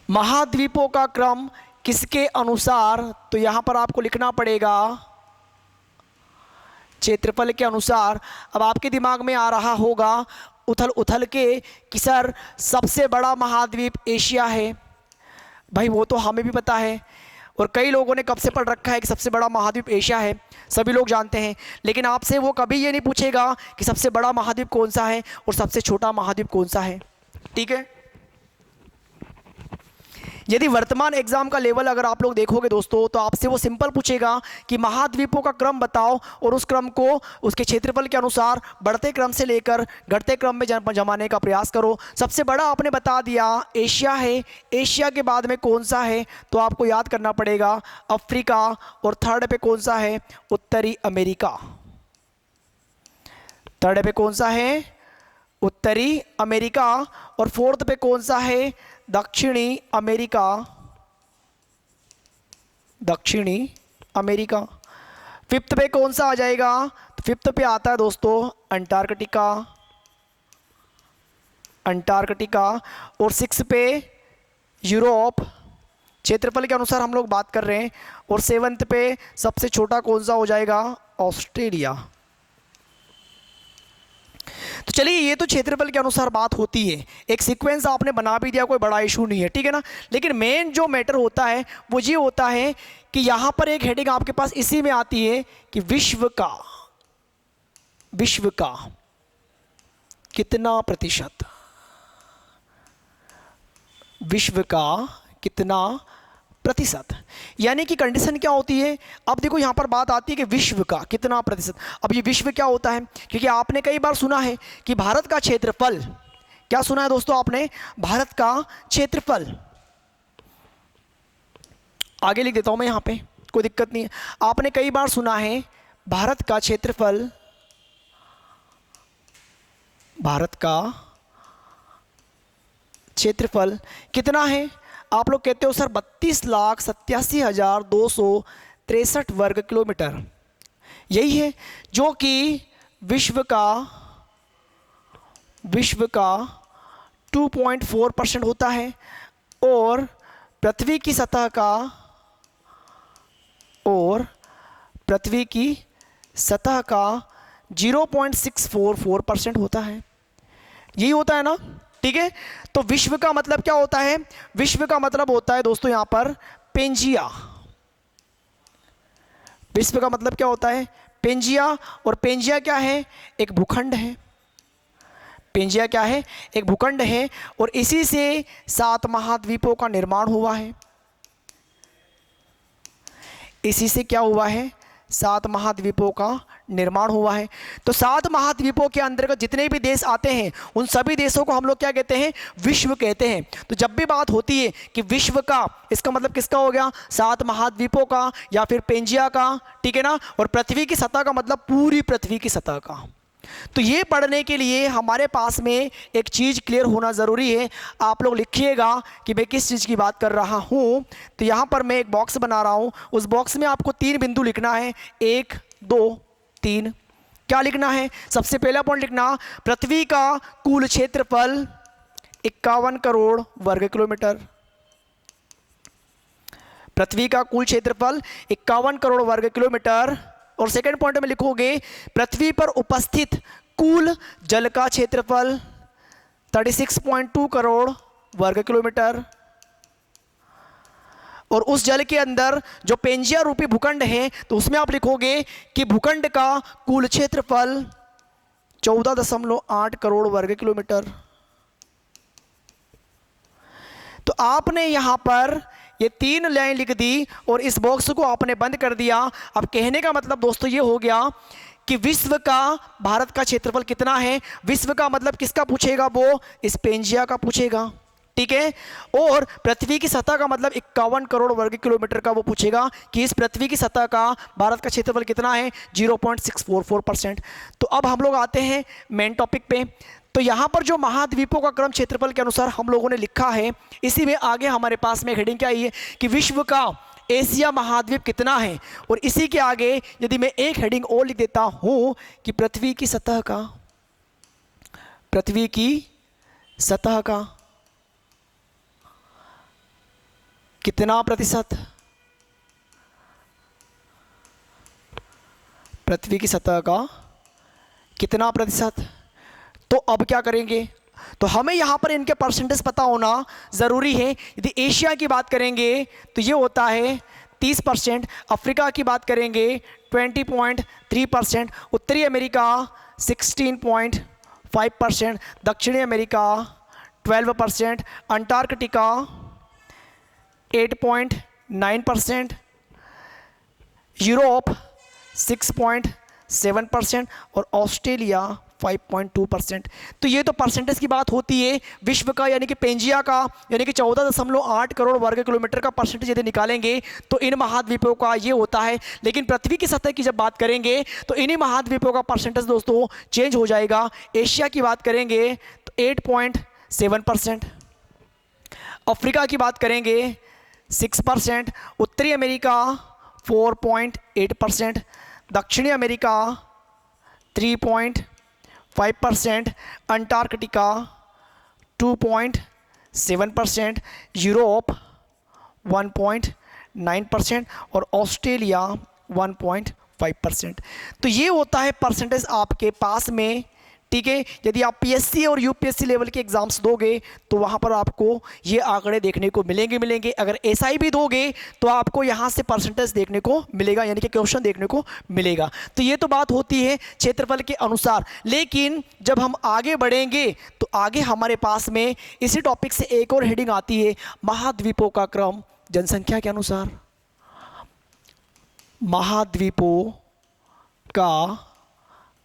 [SPEAKER 1] महाद्वीपों का क्रम किसके अनुसार? तो यहां पर आपको लिखना पड़ेगा क्षेत्रफल के अनुसार। अब आपके दिमाग में आ रहा होगा उथल उथल के कि सर सबसे बड़ा महाद्वीप एशिया है। भाई वो तो हमें भी पता है और कई लोगों ने कब से पढ़ रखा है कि सबसे बड़ा महाद्वीप एशिया है, सभी लोग जानते हैं। लेकिन आपसे वो कभी ये नहीं पूछेगा कि सबसे बड़ा महाद्वीप कौन सा है और सबसे छोटा महाद्वीप कौन सा है। ठीक है? यदि वर्तमान एग्जाम का लेवल अगर आप लोग देखोगे दोस्तों, तो आपसे वो सिंपल पूछेगा कि महाद्वीपों का क्रम बताओ और उस क्रम को उसके क्षेत्रफल के अनुसार बढ़ते क्रम से लेकर घटते क्रम में जमाने का प्रयास करो। सबसे बड़ा आपने बता दिया एशिया है। एशिया के बाद में कौन सा है? तो आपको याद करना पड़ेगा अफ्रीका। और थर्ड पे कौन सा है? उत्तरी अमेरिका। थर्ड पे कौन सा है? उत्तरी अमेरिका। और 4th पे कौन सा है? दक्षिणी अमेरिका। दक्षिणी अमेरिका। 5th पे कौन सा आ जाएगा? तो 5th पे आता है दोस्तों अंटार्कटिका। अंटार्कटिका। और 6th पे यूरोप। क्षेत्रफल के अनुसार हम लोग बात कर रहे हैं। और 7th पे सबसे छोटा कौन सा हो जाएगा? ऑस्ट्रेलिया। तो चलिए, ये तो क्षेत्रफल के अनुसार बात होती है, एक सीक्वेंस आपने बना भी दिया, कोई बड़ा इशू नहीं है, ठीक है ना। लेकिन मेन जो मैटर होता है वो ये होता है कि यहाँ पर एक हेडिंग आपके पास इसी में आती है कि विश्व का कितना प्रतिशत, विश्व का कितना प्रतिशत, यानी कि कंडीशन क्या होती है। अब देखो यहाँ पर बात आती है कि विश्व का कितना प्रतिशत। अब ये विश्व क्या होता है? क्योंकि आपने कई बार सुना है कि भारत का क्षेत्रफल, क्या सुना है दोस्तों आपने? भारत का क्षेत्रफल। आगे लिख देता हूं मैं यहाँ पे, कोई दिक्कत नहीं है। आपने कई बार सुना है भारत का क्षेत्रफल, भारत का क्षेत्रफल कितना है? आप लोग कहते हो सर 32,87,263 वर्ग किलोमीटर। यही है जो कि विश्व का 2.4% होता है। और पृथ्वी की सतह का 0.644% होता है। यही होता है ना, ठीक है। तो विश्व का मतलब क्या होता है? विश्व का मतलब होता है दोस्तों यहाँ पर पेंजिया। विश्व का मतलब क्या होता है? पेंजिया। और पेंजिया क्या है? एक भूखंड है। पेंजिया क्या है? एक भूखंड है। और इसी से 7 महाद्वीपों का निर्माण हुआ है। इसी से क्या हुआ है? 7 महाद्वीपों का निर्माण हुआ है। तो 7 महाद्वीपों के अंतर्गत जितने भी देश आते हैं उन सभी देशों को हम लोग क्या कहते हैं, विश्व कहते हैं। तो जब भी बात होती है कि विश्व का, इसका मतलब किसका हो गया, 7 महाद्वीपों का या फिर पेंजिया का, ठीक है ना। और पृथ्वी की सतह का मतलब पूरी पृथ्वी की सतह का। तो ये पढ़ने के लिए हमारे पास में एक चीज़ क्लियर होना ज़रूरी है। आप लोग लिखिएगा कि मैं किस चीज़ की बात कर रहा हूँ। तो यहाँ पर मैं एक बॉक्स बना रहा हूँ, उस बॉक्स में आपको 3 बिंदु लिखना है, 1 2 3। क्या लिखना है, सबसे पहला पॉइंट लिखना, पृथ्वी का कुल क्षेत्रफल 51 करोड़ वर्ग किलोमीटर। पृथ्वी का कुल क्षेत्रफल 51 करोड़ वर्ग किलोमीटर। और सेकंड पॉइंट में लिखोगे, पृथ्वी पर उपस्थित कुल जल का क्षेत्रफल 36.2 करोड़ वर्ग किलोमीटर। और उस जल के अंदर जो पेंजिया रूपी भूखंड है, तो उसमें आप लिखोगे कि भूखंड का कुल क्षेत्रफल 14.8 करोड़ वर्ग किलोमीटर। तो आपने यहां पर ये 3 लाइन लिख दी और इस बॉक्स को आपने बंद कर दिया। अब कहने का मतलब दोस्तों ये हो गया कि विश्व का, भारत का क्षेत्रफल कितना है, विश्व का मतलब किसका पूछेगा, वो इस पेंजिया का पूछेगा, ठीक है। और पृथ्वी की सतह का मतलब 51 करोड़ वर्ग किलोमीटर का वो पूछेगा कि इस पृथ्वी की सतह का भारत का क्षेत्रफल कितना है, 0.644%। तो अब हम लोग आते हैं मेन टॉपिक पे। तो यहाँ पर जो महाद्वीपों का क्रम क्षेत्रफल के अनुसार हम लोगों ने लिखा है, इसी में आगे हमारे पास में हेडिंग क्या है कि विश्व का एशिया महाद्वीप कितना है। और इसी के आगे यदि मैं एक हेडिंग और लिख देता हूँ कि पृथ्वी की सतह का, पृथ्वी की सतह का कितना प्रतिशत, पृथ्वी की सतह का कितना प्रतिशत। तो अब क्या करेंगे, तो हमें यहाँ पर इनके परसेंटेज पता होना ज़रूरी है। यदि एशिया की बात करेंगे तो ये होता है 30%, अफ्रीका की बात करेंगे 20.3%, उत्तरी अमेरिका 16.5%, दक्षिणी अमेरिका 12%, अंटार्कटिका 8.9%, यूरोप 6.7% और ऑस्ट्रेलिया 5.2%। तो ये तो परसेंटेज की बात होती है विश्व का, यानी कि पेंजिया का, यानी कि 14.8 करोड़ वर्ग किलोमीटर का परसेंटेज यदि निकालेंगे तो इन महाद्वीपों का ये होता है। लेकिन पृथ्वी की सतह की जब बात करेंगे तो इन्हीं महाद्वीपों का परसेंटेज दोस्तों चेंज हो जाएगा। एशिया की बात करेंगे तो 8.7%, अफ्रीका की बात करेंगे 6%, उत्तरी अमेरिका 4.8%, दक्षिणी अमेरिका 3.5%, अंटार्कटिका 2.7%, यूरोप 1.9% और ऑस्ट्रेलिया 1.5%। तो ये होता है परसेंटेज आपके पास में, ठीक है। यदि आप पीएससी और यूपीएससी लेवल के एग्जाम्स दोगे तो वहाँ पर आपको ये आंकड़े देखने को मिलेंगे। अगर एसआई भी दोगे तो आपको यहाँ से परसेंटेज देखने को मिलेगा, यानी कि क्वेश्चन देखने को मिलेगा। तो ये तो बात होती है क्षेत्रफल के अनुसार। लेकिन जब हम आगे बढ़ेंगे तो आगे हमारे पास में इसी टॉपिक से एक और हेडिंग आती है, महाद्वीपों का क्रम जनसंख्या के अनुसार। महाद्वीपों का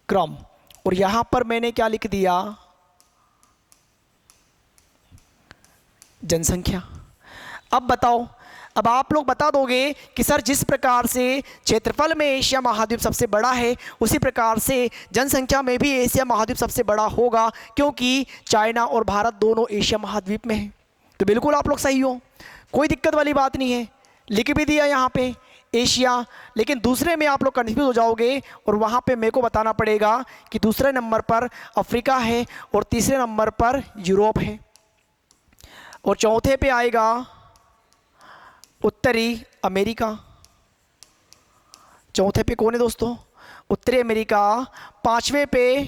[SPEAKER 1] क्रम, और यहां पर मैंने क्या लिख दिया, जनसंख्या। अब बताओ, अब आप लोग बता दोगे कि सर जिस प्रकार से क्षेत्रफल में एशिया महाद्वीप सबसे बड़ा है उसी प्रकार से जनसंख्या में भी एशिया महाद्वीप सबसे बड़ा होगा, क्योंकि चाइना और भारत दोनों एशिया महाद्वीप में हैं। तो बिल्कुल आप लोग सही हो, कोई दिक्कत वाली बात नहीं है। लिख भी दिया यहाँ पे एशिया, लेकिन दूसरे में आप लोग कंफ्यूज हो जाओगे और वहाँ पे मेरे को बताना पड़ेगा कि दूसरे नंबर पर अफ्रीका है और तीसरे नंबर पर यूरोप है और चौथे पे आएगा उत्तरी अमेरिका। चौथे पे कौन है दोस्तों, उत्तरी अमेरिका। पांचवें पे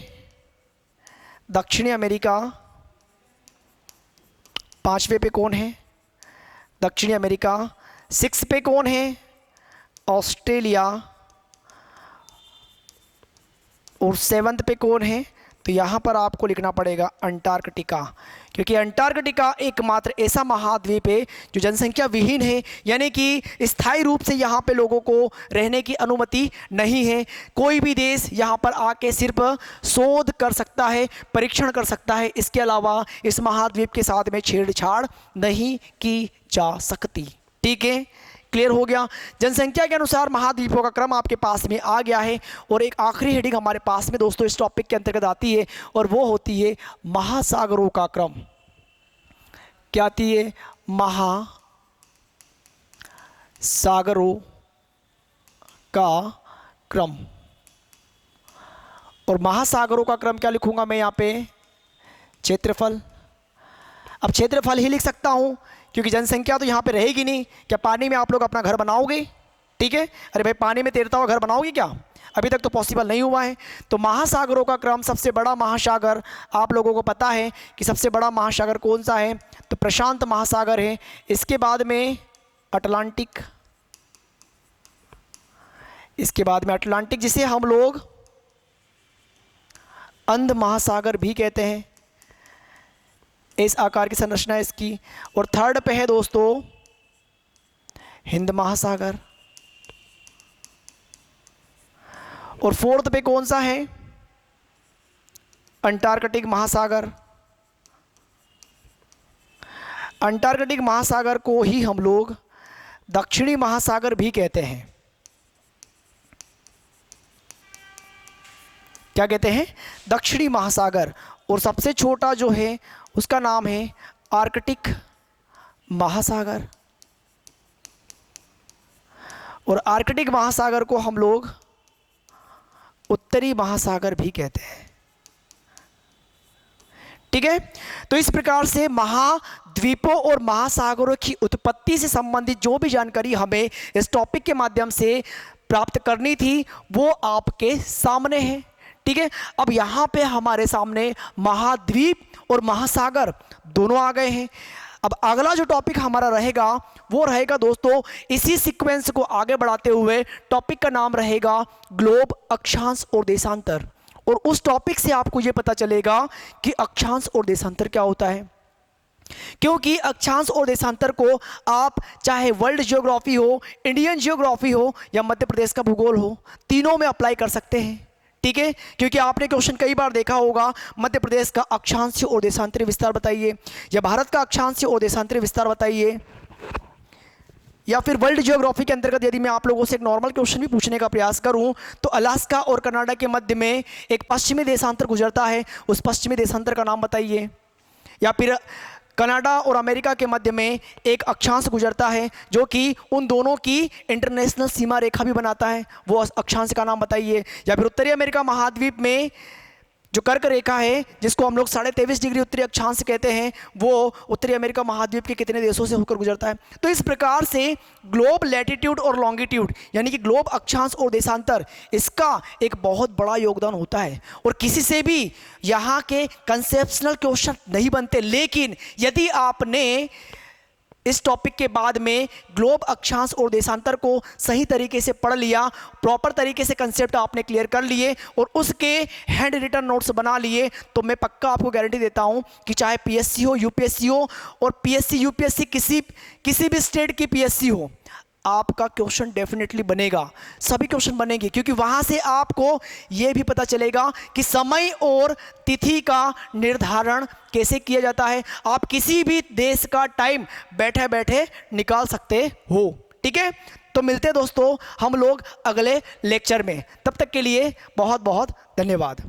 [SPEAKER 1] दक्षिणी अमेरिका। पांचवें पे कौन है, दक्षिणी अमेरिका। 6 पे कौन है, ऑस्ट्रेलिया। और 7th पे कौन है, तो यहाँ पर आपको लिखना पड़ेगा अंटार्कटिका, क्योंकि अंटार्कटिका एकमात्र ऐसा महाद्वीप है जो जनसंख्या विहीन है, यानी कि स्थायी रूप से यहाँ पे लोगों को रहने की अनुमति नहीं है। कोई भी देश यहाँ पर आके सिर्फ शोध कर सकता है, परीक्षण कर सकता है, इसके अलावा इस महाद्वीप के साथ में छेड़छाड़ नहीं की जा सकती। ठीक है, क्लियर हो गया। जनसंख्या के अनुसार महाद्वीपों का क्रम आपके पास में आ गया है। और एक आखिरी हेडिंग हमारे पास में दोस्तों इस टॉपिक के अंतर्गत आती है, और वो होती है महासागरों का क्रम। क्या आती है? महासागरों का क्रम। और महासागरों का क्रम क्या लिखूंगा मैं यहाँ पे? क्षेत्रफल। अब क्षेत्रफल ही लिख सकता हूँ क्योंकि जनसंख्या तो यहाँ पे रहेगी नहीं। क्या पानी में आप लोग अपना घर बनाओगे? ठीक है, अरे भाई पानी में तैरता हुआ घर बनाओगे क्या? अभी तक तो पॉसिबल नहीं हुआ है। तो महासागरों का क्रम, सबसे बड़ा महासागर आप लोगों को पता है कि सबसे बड़ा महासागर कौन सा है? तो प्रशांत महासागर है। इसके बाद में अटलांटिक, इसके बाद में अटलांटिक जिसे हम लोग अंध महासागर भी कहते हैं, इस आकार की संरचना है इसकी। और थर्ड पे है दोस्तों हिंद महासागर। और फोर्थ पे कौन सा है? अंटार्कटिक महासागर। अंटार्कटिक महासागर को ही हम लोग दक्षिणी महासागर भी कहते हैं। क्या कहते हैं? दक्षिणी महासागर। और सबसे छोटा जो है उसका नाम है आर्कटिक महासागर। और आर्कटिक महासागर को हम लोग उत्तरी महासागर भी कहते हैं। ठीक है, तो इस प्रकार से महाद्वीपों और महासागरों की उत्पत्ति से संबंधित जो भी जानकारी हमें इस टॉपिक के माध्यम से प्राप्त करनी थी वो आपके सामने है। ठीक है, अब यहाँ पे हमारे सामने महाद्वीप और महासागर दोनों आ गए हैं। अब अगला जो टॉपिक हमारा रहेगा वो रहेगा दोस्तों, इसी सीक्वेंस को आगे बढ़ाते हुए टॉपिक का नाम रहेगा ग्लोब, अक्षांश और देशांतर। और उस टॉपिक से आपको ये पता चलेगा कि अक्षांश और देशांतर क्या होता है, क्योंकि अक्षांश और देशांतर को आप चाहे वर्ल्ड ज्योग्राफी हो, इंडियन ज्योग्राफी हो या मध्य प्रदेश का भूगोल हो, तीनों में अप्लाई कर सकते हैं। ठीक है, क्योंकि आपने क्वेश्चन कई बार देखा होगा, मध्य प्रदेश का अक्षांश और देशांतरीय विस्तार बताइए, या भारत का अक्षांश और देशांतरीय विस्तार बताइए, या फिर वर्ल्ड ज्योग्राफी के अंतर्गत यदि मैं आप लोगों से एक नॉर्मल क्वेश्चन भी पूछने का प्रयास करूं तो अलास्का और कनाडा के मध्य में एक पश्चिमी देशांतर गुजरता है, उस पश्चिमी देशांतर का नाम बताइए। या फिर कनाडा और अमेरिका के मध्य में एक अक्षांश गुजरता है जो कि उन दोनों की इंटरनेशनल सीमा रेखा भी बनाता है, वो अक्षांश का नाम बताइए। या फिर उत्तरी अमेरिका महाद्वीप में जो कर्क रेखा है जिसको हम लोग 23.5 डिग्री उत्तरी अक्षांश कहते हैं, वो उत्तरी अमेरिका महाद्वीप के कितने देशों से होकर गुजरता है। तो इस प्रकार से ग्लोब लैटिट्यूड और लॉन्गिट्यूड यानी कि ग्लोब, अक्षांश और देशांतर, इसका एक बहुत बड़ा योगदान होता है। और किसी से भी यहाँ के कंसेप्शनल क्वेश्चन नहीं बनते, लेकिन यदि आपने इस टॉपिक के बाद में ग्लोब, अक्षांश और देशांतर को सही तरीके से पढ़ लिया, प्रॉपर तरीके से कंसेप्ट आपने क्लियर कर लिए और उसके हैंड रिटन नोट्स बना लिए, तो मैं पक्का आपको गारंटी देता हूं कि चाहे पीएससी हो, यूपीएससी हो, और पीएससी यूपीएससी किसी भी स्टेट की पीएससी हो, आपका क्वेश्चन डेफिनेटली बनेगा, सभी क्वेश्चन बनेंगे, क्योंकि वहां से आपको यह भी पता चलेगा कि समय और तिथि का निर्धारण कैसे किया जाता है। आप किसी भी देश का टाइम बैठे बैठे निकाल सकते हो। ठीक है, तो मिलते हैं दोस्तों हम लोग अगले लेक्चर में, तब तक के लिए बहुत बहुत धन्यवाद।